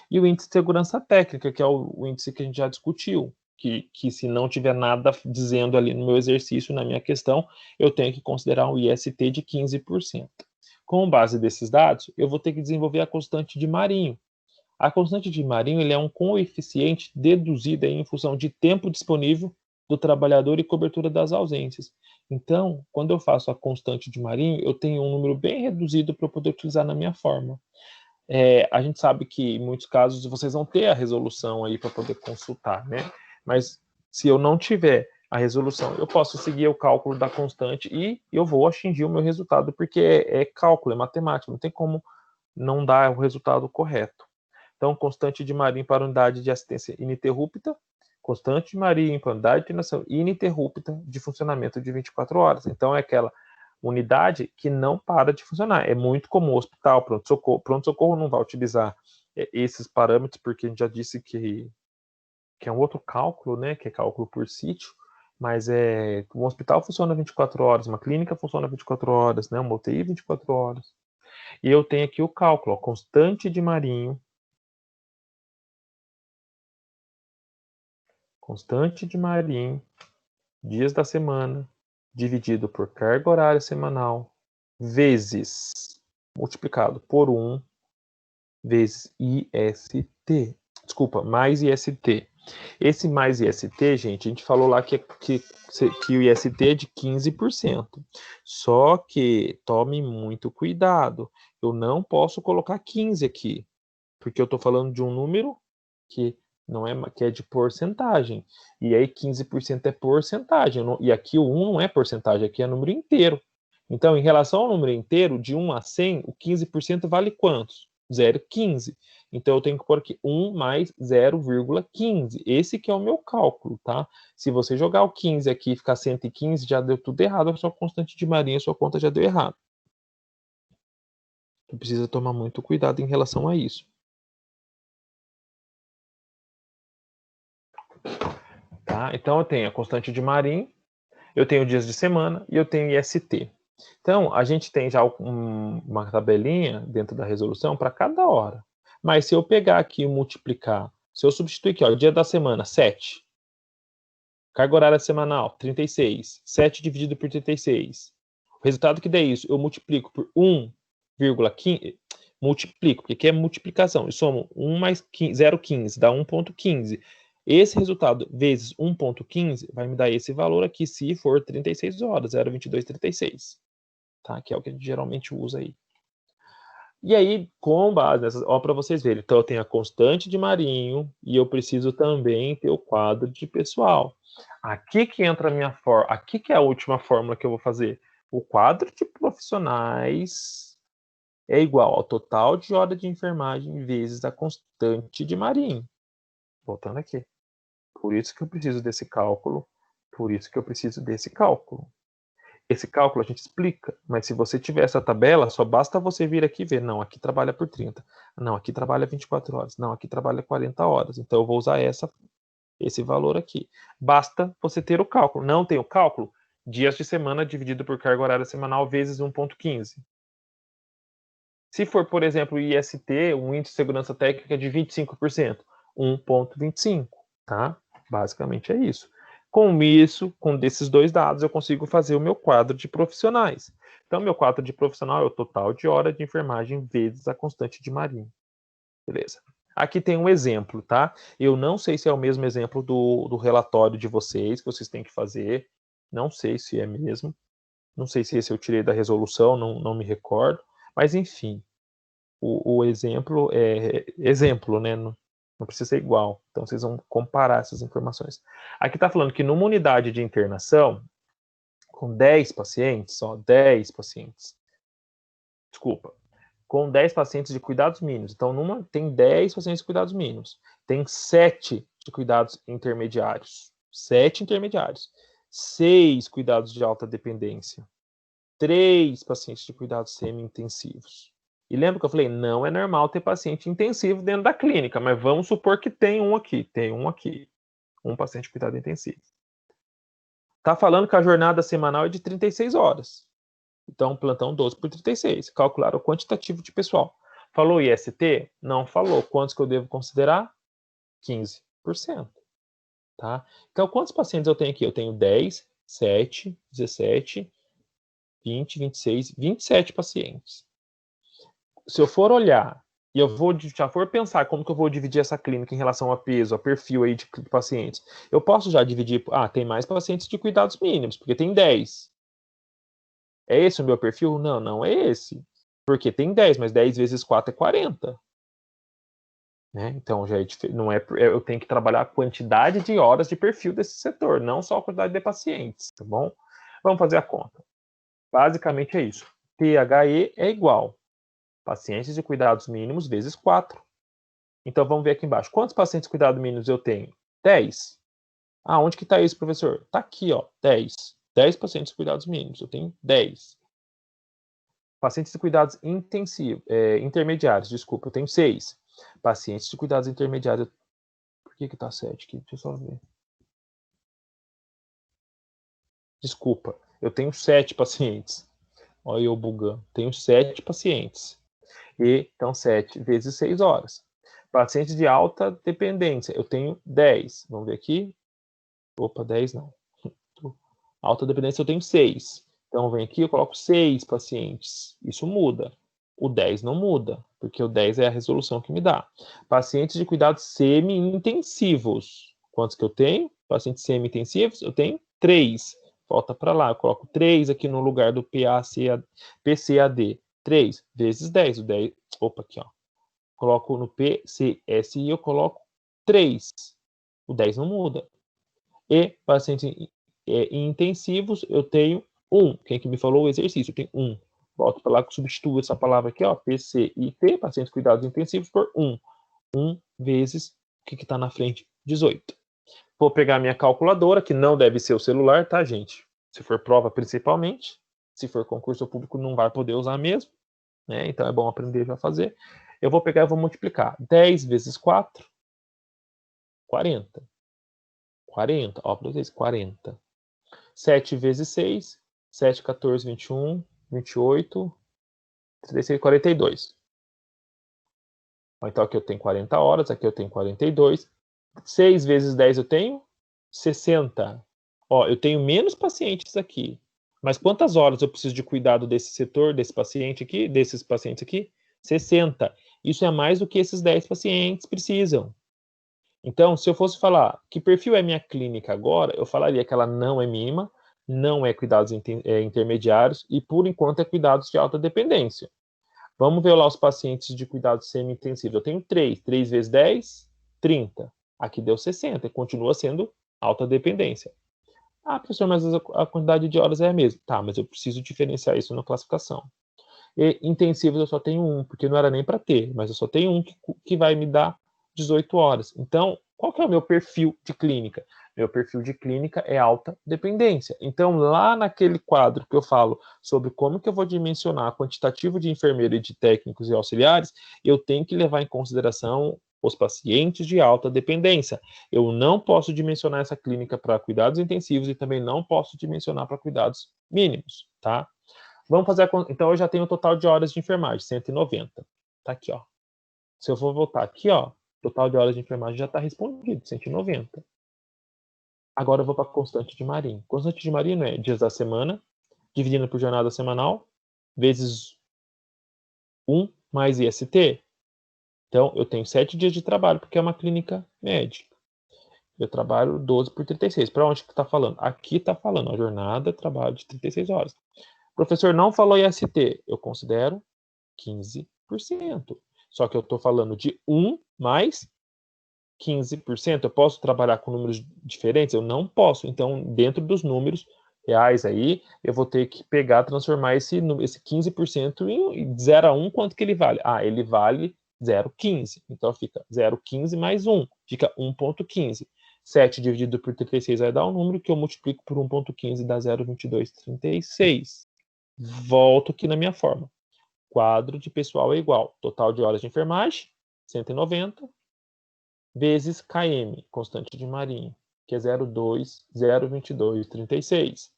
S1: E o índice de segurança técnica, que é o índice que a gente já discutiu, que se não tiver nada dizendo ali no meu exercício, na minha questão, eu tenho que considerar um IST de 15%. Com base desses dados, eu vou ter que desenvolver a constante de Marinho. A constante de Marinho ele é um coeficiente deduzido em função de tempo disponível do trabalhador e cobertura das ausências. Então, quando eu faço a constante de Marinho, eu tenho um número bem reduzido para eu poder utilizar na minha fórmula. A gente sabe que em muitos casos vocês vão ter a resolução aí para poder consultar, né? Mas se eu não tiver a resolução, eu posso seguir o cálculo da constante e eu vou atingir o meu resultado, porque é cálculo, é matemática, não tem como não dar o resultado correto. Então, constante de Marinho para unidade de assistência ininterrupta, constante de Marinho para unidade de internação ininterrupta de funcionamento de 24 horas. Então, é aquela unidade que não para de funcionar. É muito comum hospital, pronto-socorro. Pronto-socorro não vai utilizar esses parâmetros, porque a gente já disse que é um outro cálculo, né, que é cálculo por sítio, mas um hospital funciona 24 horas, uma clínica funciona 24 horas, né, uma UTI 24 horas. E eu tenho aqui o cálculo, constante de Marinho, dias da semana, dividido por carga horária semanal, vezes, multiplicado por 1, vezes IST. Desculpa, mais IST. Esse mais IST, gente, a gente falou lá que o IST é de 15%. Só que tome muito cuidado. Eu não posso colocar 15 aqui, porque eu estou falando de um número que não é, que é de porcentagem. E aí 15% é porcentagem. E aqui o 1 não é porcentagem, aqui é número inteiro. Então, em relação ao número inteiro, de 1 a 100, o 15% vale quantos? 0,15. Então, eu tenho que pôr aqui 1 mais 0,15. Esse que é o meu cálculo, tá? Se você jogar o 15 aqui e ficar 115, já deu tudo errado. A sua constante de Marinho, a sua conta já deu errado. Tu precisa tomar muito cuidado em relação a isso. Tá? Então, eu tenho a constante de Marinho, eu tenho dias de semana e eu tenho IST. Então, a gente tem já uma tabelinha dentro da resolução para cada hora. Mas se eu pegar aqui e multiplicar, se eu substituir aqui, ó, dia da semana, 7. Carga horária semanal, 36. 7 dividido por 36. O resultado que der isso, eu multiplico por 1,15, multiplico, porque aqui é multiplicação. Eu somo 1 mais 0,15, dá 1,15. Esse resultado vezes 1,15 vai me dar esse valor aqui, se for 36 horas, 0,2236. Tá? Que é o que a gente geralmente usa aí. E aí, com base nessas, ó, para vocês verem, então eu tenho a constante de Marinho e eu preciso também ter o quadro de pessoal. Aqui que entra a minha fórmula, aqui que é a última fórmula que eu vou fazer. O quadro de profissionais é igual ao total de hora de enfermagem vezes a constante de Marinho. Voltando aqui. Por isso que eu preciso desse cálculo, por isso que eu preciso desse cálculo. Esse cálculo a gente explica, mas se você tiver essa tabela, só basta você vir aqui e ver. Não, aqui trabalha por 30. Não, aqui trabalha 24 horas. Não, aqui trabalha 40 horas. Então eu vou usar esse valor aqui. Basta você ter o cálculo. Não tem o cálculo? Dias de semana dividido por carga horária semanal vezes 1,15. Se for, por exemplo, o IST, um índice de segurança técnica de 25%, 1,25, tá? Basicamente é isso. Com isso, com desses dois dados, eu consigo fazer o meu quadro de profissionais. Então, meu quadro de profissional é o total de hora de enfermagem vezes a constante de Marinho. Beleza. Aqui tem um exemplo, tá? Eu não sei se é o mesmo exemplo do relatório de vocês, que vocês têm que fazer. Não sei se é mesmo. Não sei se esse eu tirei da resolução, não me recordo. Mas, enfim, o exemplo é exemplo, né? Não precisa ser igual. Então, vocês vão comparar essas informações. Aqui está falando que numa unidade de internação, com 10 pacientes, só 10 pacientes, desculpa, com 10 pacientes de cuidados mínimos. Então, numa tem 10 pacientes de cuidados mínimos. Tem 7 de cuidados intermediários. 7 intermediários. 6 cuidados de alta dependência. 3 pacientes de cuidados semi-intensivos. E lembra que eu falei, não é normal ter paciente intensivo dentro da clínica, mas vamos supor que tem um aqui, um paciente de cuidado intensivo. Está falando que a jornada semanal é de 36 horas. Então, plantão 12 por 36. Calcular o quantitativo de pessoal. Falou IST? Não falou. Quantos que eu devo considerar? 15%. Tá? Então, quantos pacientes eu tenho aqui? Eu tenho 10, 7, 17, 20, 26, 27 pacientes. Se eu for olhar e eu já for pensar como que eu vou dividir essa clínica em relação a peso, a perfil aí de pacientes, eu posso já dividir, tem mais pacientes de cuidados mínimos, porque tem 10. É esse o meu perfil? Não, não é esse. Porque tem 10, mas 10 vezes 4 é 40. Né? Então, já não é, eu tenho que trabalhar a quantidade de horas de perfil desse setor, não só a quantidade de pacientes, tá bom? Vamos fazer a conta. Basicamente é isso. THE é igual pacientes de cuidados mínimos vezes 4. Então, vamos ver aqui embaixo. Quantos pacientes de cuidados mínimos eu tenho? 10. Onde que está isso, professor? Está aqui, ó, 10. 10 pacientes de cuidados mínimos. Eu tenho 10. Pacientes de cuidados intermediários, desculpa, eu tenho 6. Pacientes de cuidados intermediários. Por que está 7 aqui? Deixa eu só ver. Desculpa, eu tenho 7 pacientes. Olha eu bugando. Tenho 7 pacientes. Então, 7 vezes 6 horas. Pacientes de alta dependência, eu tenho 10. Vamos ver aqui. Opa, 10 não. Alta dependência eu tenho 6. Então, vem aqui, eu coloco 6 pacientes. Isso muda. O 10 não muda, porque o 10 é a resolução que me dá. Pacientes de cuidados semi-intensivos. Quantos que eu tenho? Pacientes semi-intensivos, eu tenho 3. Volta para lá, eu coloco 3 aqui no lugar do PCAD. 3 vezes 10. O 10, opa, aqui, ó. Coloco no PCSI, eu coloco 3. O 10 não muda. E pacientes intensivos, eu tenho 1. Quem que me falou o exercício? Eu tenho 1. Volto para lá, substituo essa palavra aqui, ó, PCIT, pacientes cuidados intensivos, por 1. 1 vezes o que está na frente? 18. Vou pegar minha calculadora, que não deve ser o celular, tá, gente? Se for prova, principalmente. Se for concurso público, não vai poder usar mesmo. Né? Então, é bom aprender já a fazer. Eu vou pegar e vou multiplicar. 10 vezes 4, 40. 40, ó, para vocês, 40. 7 vezes 6, 7, 14, 21, 28, 36, 42. Então aqui eu tenho 40 horas, aqui eu tenho 42. 6 vezes 10 eu tenho 60. Ó, eu tenho menos pacientes aqui. Mas quantas horas eu preciso de cuidado desse setor, desse paciente aqui, desses pacientes aqui? 60. Isso é mais do que esses 10 pacientes precisam. Então, se eu fosse falar que perfil é minha clínica agora, eu falaria que ela não é mínima, não é cuidados intermediários e, por enquanto, é cuidados de alta dependência. Vamos ver lá os pacientes de cuidados semi-intensivos. Eu tenho 3. 3 vezes 10, 30. Aqui deu 60. Continua sendo alta dependência. Ah, professor, mas a quantidade de horas é a mesma. Tá, mas eu preciso diferenciar isso na classificação. E intensivos eu só tenho um, porque não era nem para ter, mas eu só tenho um que vai me dar 18 horas. Então, qual que é o meu perfil de clínica? Meu perfil de clínica é alta dependência. Então, lá naquele quadro que eu falo sobre como que eu vou dimensionar quantitativo de enfermeiro e de técnicos e auxiliares, eu tenho que levar em consideração os pacientes de alta dependência. Eu não posso dimensionar essa clínica para cuidados intensivos e também não posso dimensionar para cuidados mínimos, tá? Vamos fazer então eu já tenho o total de horas de enfermagem, 190. Tá aqui, ó. Se eu for voltar aqui, ó, total de horas de enfermagem já está respondido, 190. Agora eu vou para a constante de Marinho. Constante de Marinho é dias da semana, dividindo por jornada semanal, vezes 1 mais IST. Então, eu tenho 7 dias de trabalho, porque é uma clínica médica. Eu trabalho 12 por 36. Para onde que está falando? Aqui está falando, a jornada, trabalho de 36 horas. O professor não falou IST. Eu considero 15%. Só que eu estou falando de 1 mais 15%. Eu posso trabalhar com números diferentes? Eu não posso. Então, dentro dos números reais aí, eu vou ter que pegar, transformar esse 15% em 0 a 1, quanto que ele vale? Ah, ele vale 0,15. Então, fica 0,15 mais 1. Fica 1,15. 7 dividido por 36 vai dar um número que eu multiplico por 1,15 dá 0,2236. Volto aqui na minha forma. Quadro de pessoal é igual. Total de horas de enfermagem, 190, vezes KM, constante de Marinho, que é 0,2236.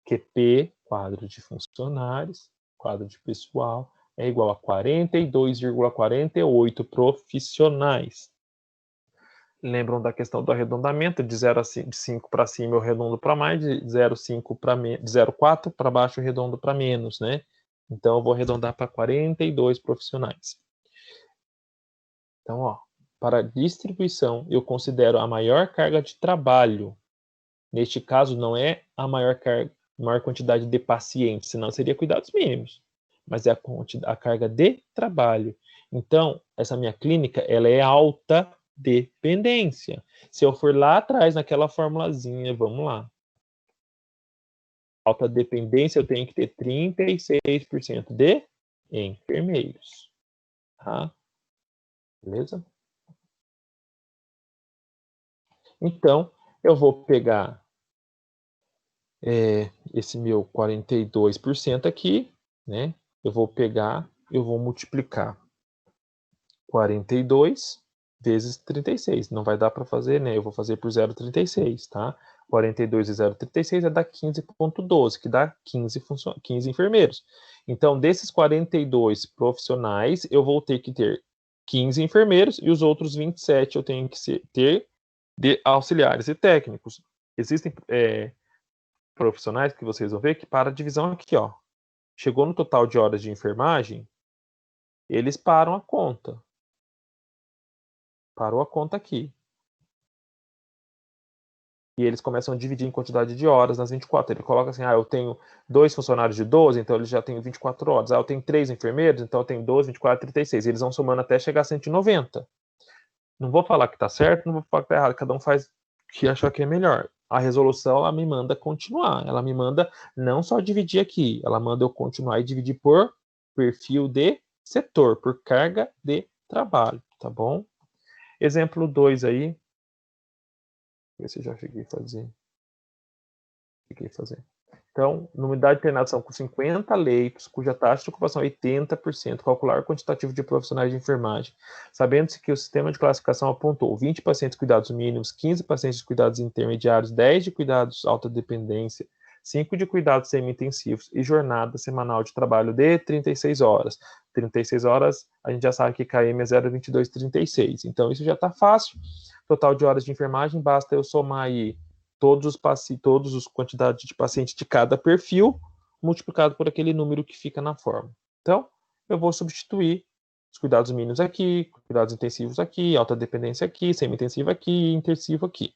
S1: QP, quadro de funcionários, quadro de pessoal, é igual a 42,48 profissionais. Lembram da questão do arredondamento? De 0,5 para cima eu redondo para mais, de 0,4 para baixo eu redondo para menos, né? Então eu vou arredondar para 42 profissionais. Então, ó, para distribuição, eu considero a maior carga de trabalho. Neste caso, não é a maior quantidade de pacientes, senão seria cuidados mínimos. Mas é a carga de trabalho. Então, essa minha clínica, ela é alta dependência. Se eu for lá atrás, naquela formulazinha, vamos lá. Alta dependência, eu tenho que ter 36% de enfermeiros. Tá? Beleza? Então, eu vou pegar esse meu 42% aqui, né? Eu vou pegar, eu vou multiplicar 42 vezes 36. Não vai dar para fazer, né? Eu vou fazer por 0,36, tá? 42 vezes 0,36 é dar 15,12, que dá 15 enfermeiros. Então, desses 42 profissionais, eu vou ter que ter 15 enfermeiros e os outros 27 eu tenho que ter de auxiliares e técnicos. Existem profissionais que vocês vão ver que para a divisão aqui, ó, chegou no total de horas de enfermagem, eles param a conta. Parou a conta aqui. E eles começam a dividir em quantidade de horas nas 24. Ele coloca assim, eu tenho 2 funcionários de 12, então eles já têm 24 horas. Eu tenho 3 enfermeiros, então eu tenho 12, 24, 36. Eles vão somando até chegar a 190. Não vou falar que está certo, não vou falar que está errado. Cada um faz o que achar que é melhor. A resolução, ela me manda continuar. Ela me manda não só dividir aqui, ela manda eu continuar e dividir por perfil de setor, por carga de trabalho, tá bom? Exemplo 2 aí. Ver se eu já cheguei a fazer. Então, numa unidade de internação com 50 leitos, cuja taxa de ocupação é 80%, calcular o quantitativo de profissionais de enfermagem, sabendo-se que o sistema de classificação apontou 20 pacientes de cuidados mínimos, 15 pacientes de cuidados intermediários, 10 de cuidados alta dependência, 5 de cuidados semi-intensivos e jornada semanal de trabalho de 36 horas. 36 horas, a gente já sabe que KM é 0,2236. Então, isso já está fácil. Total de horas de enfermagem, basta eu somar aí todos os quantidades de pacientes de cada perfil, multiplicado por aquele número que fica na forma. Então, eu vou substituir os cuidados mínimos aqui, cuidados intensivos aqui, alta dependência aqui, semi-intensiva aqui, intensivo aqui.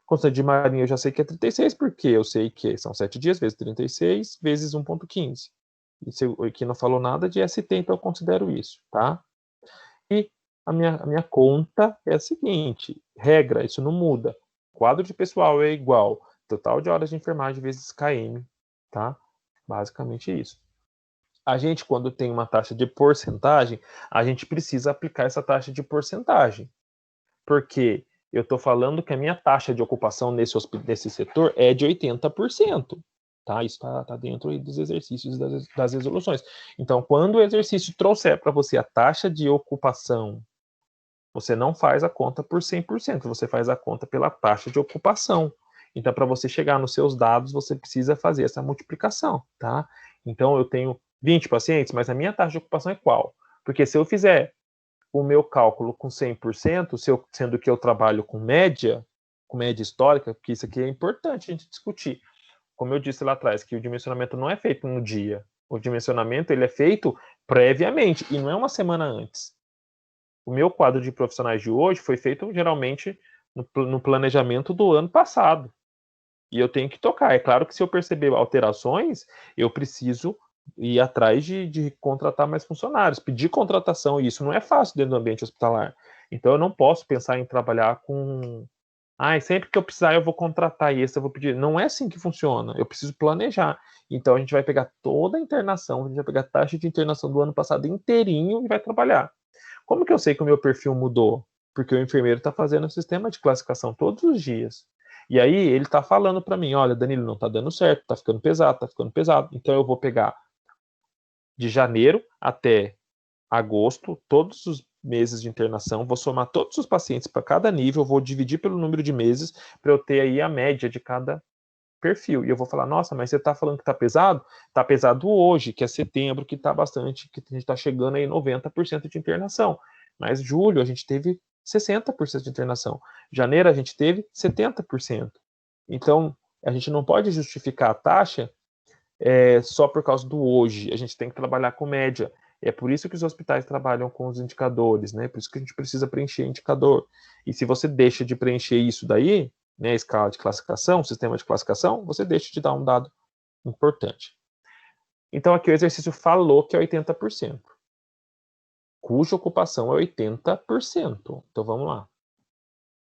S1: Constante de Marinho eu já sei que é 36, porque eu sei que são 7 dias vezes 36 vezes 1,15. E se aqui não falou nada de ST, então eu considero isso, tá? E a minha conta é a seguinte, regra, isso não muda. Quadro de pessoal é igual total de horas de enfermagem vezes KM, tá? Basicamente isso. A gente, quando tem uma taxa de porcentagem, a gente precisa aplicar essa taxa de porcentagem. Porque eu estou falando que a minha taxa de ocupação nesse setor é de 80%. Tá? Isso está dentro aí dos exercícios das resoluções. Então, quando o exercício trouxer para você a taxa de ocupação, você não faz a conta por 100%, você faz a conta pela taxa de ocupação. Então, para você chegar nos seus dados, você precisa fazer essa multiplicação, tá? Então, eu tenho 20 pacientes, mas a minha taxa de ocupação é qual? Porque se eu fizer o meu cálculo com 100%, sendo que eu trabalho com média histórica, porque isso aqui é importante a gente discutir. Como eu disse lá atrás, que o dimensionamento não é feito no dia. O dimensionamento ele é feito previamente, e não é uma semana antes. O meu quadro de profissionais de hoje foi feito geralmente no planejamento do ano passado. E eu tenho que tocar. É claro que se eu perceber alterações, eu preciso ir atrás de contratar mais funcionários, pedir contratação, e isso não é fácil dentro do ambiente hospitalar. Então eu não posso pensar em trabalhar com. Sempre que eu precisar eu vou contratar isso, eu vou pedir. Não é assim que funciona. Eu preciso planejar. Então a gente vai pegar toda a internação, a gente vai pegar a taxa de internação do ano passado inteirinho e vai trabalhar. Como que eu sei que o meu perfil mudou? Porque o enfermeiro está fazendo o sistema de classificação todos os dias. E aí ele está falando para mim, olha, Danilo, não está dando certo, está ficando pesado, está ficando pesado. Então eu vou pegar de janeiro até agosto, todos os meses de internação, vou somar todos os pacientes para cada nível, vou dividir pelo número de meses para eu ter aí a média de cada perfil. E eu vou falar, nossa, mas você está falando que está pesado? Está pesado hoje, que é setembro, que está bastante, que a gente está chegando aí 90% de internação. Mas julho a gente teve 60% de internação. Janeiro a gente teve 70%. Então, a gente não pode justificar a taxa só por causa do hoje. A gente tem que trabalhar com média. É por isso que os hospitais trabalham com os indicadores, né? Por isso que a gente precisa preencher indicador. E se você deixa de preencher isso daí, né, a escala de classificação, sistema de classificação, você deixa de dar um dado importante. Então aqui o exercício falou que é 80%, cuja ocupação é 80%. Então vamos lá.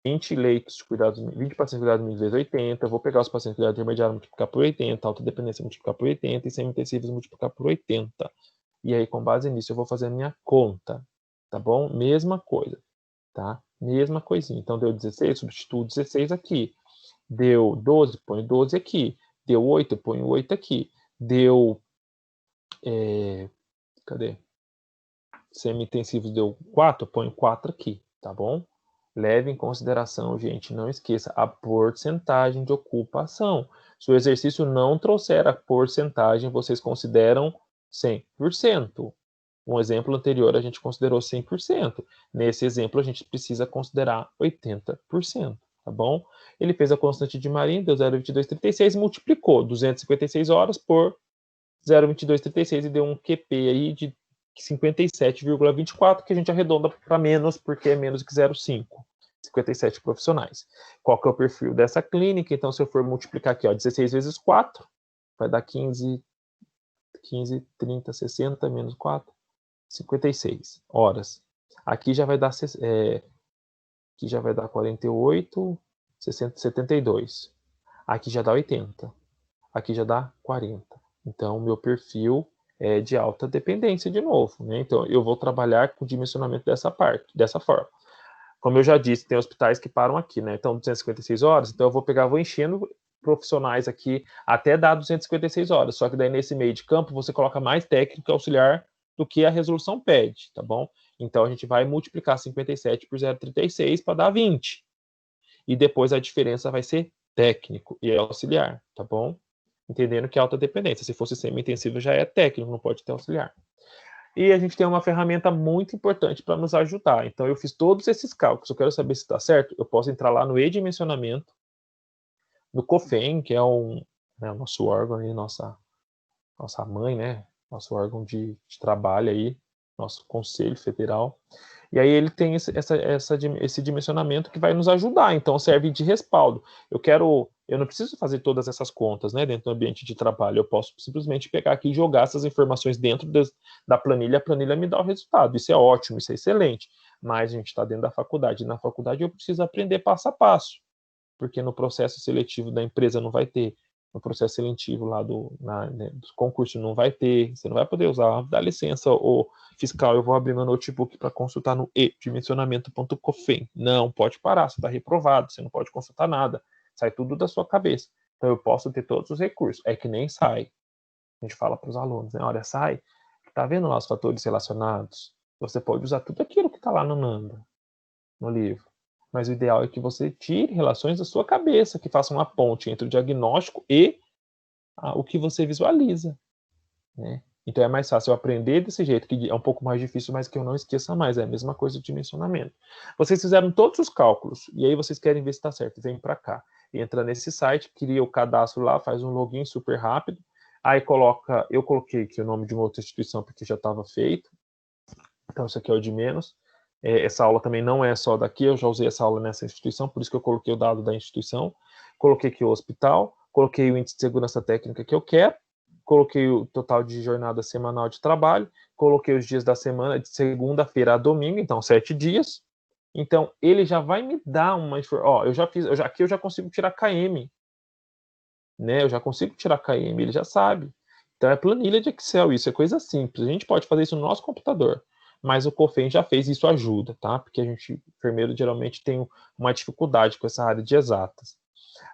S1: 20 leitos de cuidados, 20 pacientes de cuidados mínimos vezes 80, eu vou pegar os pacientes de cuidado intermediário, multiplicar por 80, alta dependência multiplicar por 80 e semi-intensivos multiplicar por 80. E aí, com base nisso, eu vou fazer a minha conta, tá bom? Mesma coisa, tá? Mesma coisinha. Então, deu 16, substituo 16 aqui. Deu 12, põe 12 aqui. Deu 8, põe 8 aqui. Deu... cadê? Semi-intensivos deu 4, põe 4 aqui, tá bom? Leve em consideração, gente, não esqueça, a porcentagem de ocupação. Se o exercício não trouxer a porcentagem, vocês consideram 100%. Um exemplo anterior, a gente considerou 100%. Nesse exemplo, a gente precisa considerar 80%, tá bom? Ele fez a constante de Marinho, deu 0,2236, multiplicou 256 horas por 0,2236 e deu um QP aí de 57,24, que a gente arredonda para menos, porque é menos que 0,5. 57 profissionais. Qual que é o perfil dessa clínica? Então, se eu for multiplicar aqui, ó, 16 vezes 4, vai dar 15, 30, 60, menos 4, 56 horas. Aqui já vai dar, aqui já vai dar 48, 60, 72. Aqui já dá 80. Aqui já dá 40. Então, o meu perfil é de alta dependência de novo, né? Então, eu vou trabalhar com o dimensionamento dessa forma. Como eu já disse, tem hospitais que param aqui, né? Então, 256 horas, então eu vou enchendo profissionais aqui até dar 256 horas. Só que daí, nesse meio de campo, você coloca mais técnico auxiliar do que a resolução pede, tá bom? Então, a gente vai multiplicar 57 por 0,36 para dar 20. E depois a diferença vai ser técnico e auxiliar, tá bom? Entendendo que é alta dependência. Se fosse semi-intensivo, já é técnico, não pode ter auxiliar. E a gente tem uma ferramenta muito importante para nos ajudar. Então, eu fiz todos esses cálculos. Eu quero saber se está certo. Eu posso entrar lá no e-dimensionamento, no COFEN, que é o nosso órgão, aí, nossa mãe, né? Nosso órgão de trabalho aí. nosso Conselho Federal. E aí ele tem esse dimensionamento que vai nos ajudar, então serve de respaldo. Eu não preciso fazer todas essas contas, né, dentro do ambiente de trabalho, eu posso simplesmente pegar aqui e jogar essas informações dentro da planilha, a planilha me dá o resultado, isso é ótimo, isso é excelente, mas a gente está dentro da faculdade, e na faculdade eu preciso aprender passo a passo, porque no processo seletivo da empresa não vai ter, no processo seletivo lá do concurso não vai ter, você não vai poder usar, dá licença, ou fiscal, eu vou abrir meu notebook para consultar no dimensionamento.cofem. Não, pode parar, você está reprovado, você não pode consultar nada, sai tudo da sua cabeça. Então eu posso ter todos os recursos, é que nem sai. A gente fala para os alunos, né? Olha, sai, tá vendo lá os fatores relacionados? Você pode usar tudo aquilo que está lá no Nanda, no livro. Mas o ideal é que você tire relações da sua cabeça, que façam uma ponte entre o diagnóstico e o que você visualiza, né? Então é mais fácil eu aprender desse jeito, que é um pouco mais difícil, mas que eu não esqueça mais. É a mesma coisa de dimensionamento. Vocês fizeram todos os cálculos, e aí vocês querem ver se está certo. Vem para cá. Entra nesse site, cria o cadastro lá, faz um login super rápido. Aí coloca, eu coloquei aqui o nome de uma outra instituição, porque já estava feito. Então isso aqui é o de menos. Essa aula também não é só daqui, eu já usei essa aula nessa instituição, por isso que eu coloquei o dado da instituição. Coloquei aqui o hospital, coloquei o índice de segurança técnica que eu quero, coloquei o total de jornada semanal de trabalho, coloquei os dias da semana, de segunda-feira a domingo, então 7 dias. Então, ele já vai me dar uma informação. Aqui eu já consigo tirar KM, né? Eu já consigo tirar KM, ele já sabe. Então, é planilha de Excel, isso é coisa simples. A gente pode fazer isso no nosso computador, mas o COFEN já fez, isso ajuda, tá? Porque a gente, enfermeiro, geralmente tem uma dificuldade com essa área de exatas.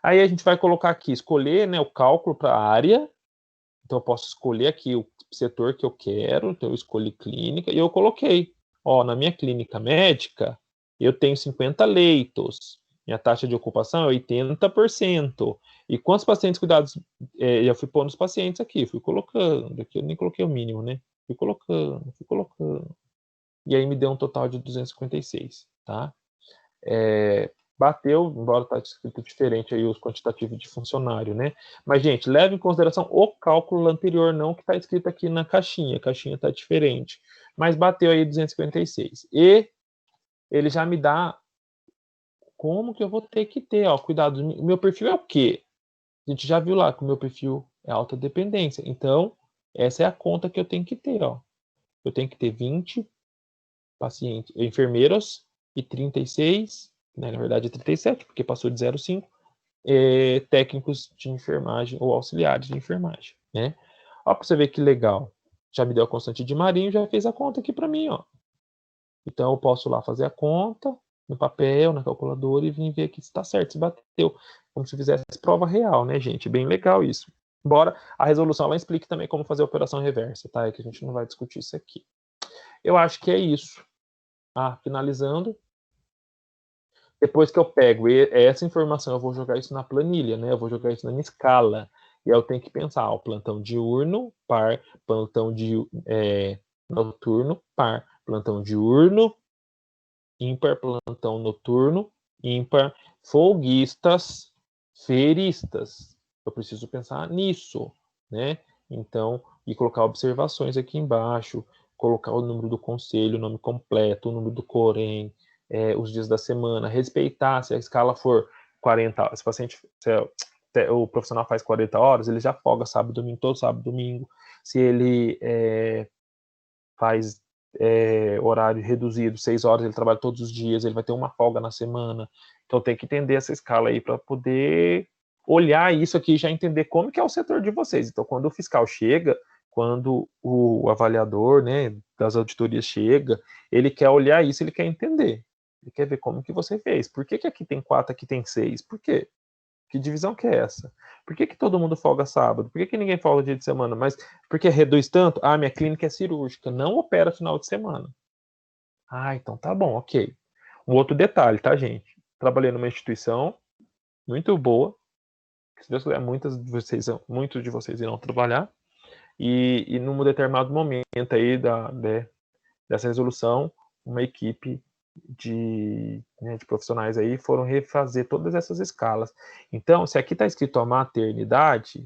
S1: Aí a gente vai colocar aqui, escolher, né, o cálculo para a área. Então, eu posso escolher aqui o setor que eu quero. Então, eu escolhi clínica e eu coloquei. Ó, na minha clínica médica, eu tenho 50 leitos. Minha taxa de ocupação é 80%. E quantos pacientes cuidados? Eu fui pondo os pacientes aqui, fui colocando. Aqui eu nem coloquei o mínimo, né? Fui colocando, fui colocando. E aí me deu um total de 256, tá? Bateu, embora está escrito diferente aí os quantitativos de funcionário, né? Mas, gente, leve em consideração o cálculo anterior, não que está escrito aqui na caixinha. A caixinha está diferente. Mas bateu aí 256. E ele já me dá como que eu vou ter que ter, ó, cuidado. O meu perfil é o quê? A gente já viu lá que o meu perfil é alta dependência. Então, essa é a conta que eu tenho que ter, ó. Eu tenho que ter 20 pacientes, enfermeiros e 36, né, na verdade 37, porque passou de 0,5, técnicos de enfermagem ou auxiliares de enfermagem, né? Ó, para você ver que legal. Já me deu a constante de Marinho, já fez a conta aqui para mim, ó. Então eu posso lá fazer a conta no papel, na calculadora e vir ver aqui se está certo, se bateu. Como se fizesse prova real, né, gente? Bem legal isso. Embora a resolução ela explique também como fazer a operação reversa, tá? É que a gente não vai discutir isso aqui. Eu acho que é isso. Finalizando, depois que eu pego essa informação, eu vou jogar isso na planilha, né? Eu vou jogar isso na minha escala. E aí eu tenho que pensar, o plantão diurno, par, plantão noturno, par, plantão diurno, ímpar, plantão noturno, ímpar, folguistas, feristas. Eu preciso pensar nisso, né? Então, e colocar observações aqui embaixo, colocar o número do conselho, o nome completo, o número do Corém, os dias da semana, respeitar, se a escala for 40, se o paciente, o profissional faz 40 horas, ele já folga sábado, domingo, todo sábado, domingo. Se ele faz horário reduzido, 6 horas, ele trabalha todos os dias, ele vai ter uma folga na semana. Então tem que entender essa escala aí para poder olhar isso aqui e já entender como que é o setor de vocês. Então quando o fiscal chega, quando o avaliador, né, das auditorias chega, ele quer olhar isso, ele quer entender. Ele quer ver como que você fez. Por que aqui tem 4, aqui tem 6? Por quê? Que divisão que é essa? Por que todo mundo folga sábado? Por que ninguém folga dia de semana? Mas porque reduz tanto? Minha clínica é cirúrgica, não opera final de semana. Então tá bom, ok. Um outro detalhe, tá, gente? Trabalhei numa instituição muito boa, que se Deus quiser, muitos de vocês irão trabalhar, e num determinado momento aí dessa resolução, uma equipe de profissionais aí foram refazer todas essas escalas. Então, se aqui está escrito a maternidade,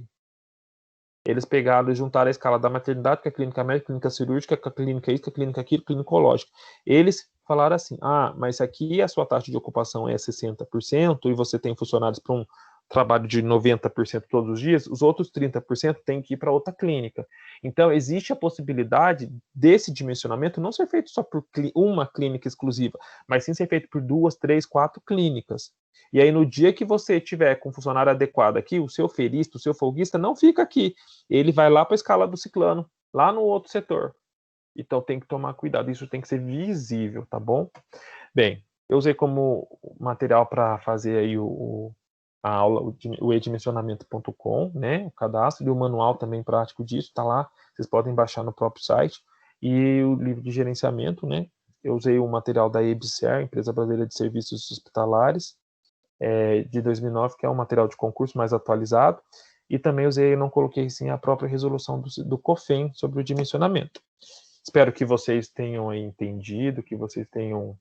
S1: Eles pegaram e juntaram a escala da maternidade com a clínica médica, clínica cirúrgica, com a clínica isso, com a clínica aquilo, clinicológica. Eles falaram assim, mas aqui a sua taxa de ocupação é 60% e você tem funcionários para um trabalho de 90% todos os dias, os outros 30% têm que ir para outra clínica. Então, existe a possibilidade desse dimensionamento não ser feito só por uma clínica exclusiva, mas sim ser feito por 2, 3, 4 clínicas. E aí, no dia que você tiver com um funcionário adequado aqui, o seu ferista, o seu folguista, não fica aqui. Ele vai lá para a escala do ciclano, lá no outro setor. Então, tem que tomar cuidado. Isso tem que ser visível, tá bom? Bem, eu usei como material para fazer aí a aula, o edimensionamento.com, né? O cadastro e o manual também prático disso, tá lá. Vocês podem baixar no próprio site. E o livro de gerenciamento, né? Eu usei o material da EBSER, Empresa Brasileira de Serviços Hospitalares, de 2009, que é um material de concurso mais atualizado, e também usei, não coloquei sim, a própria resolução do COFEN sobre o dimensionamento. Espero que vocês tenham entendido, que vocês tenham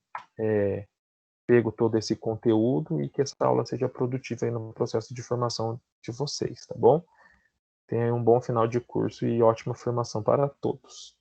S1: pego todo esse conteúdo e que essa aula seja produtiva aí no processo de formação de vocês, tá bom? Tenham um bom final de curso e ótima formação para todos.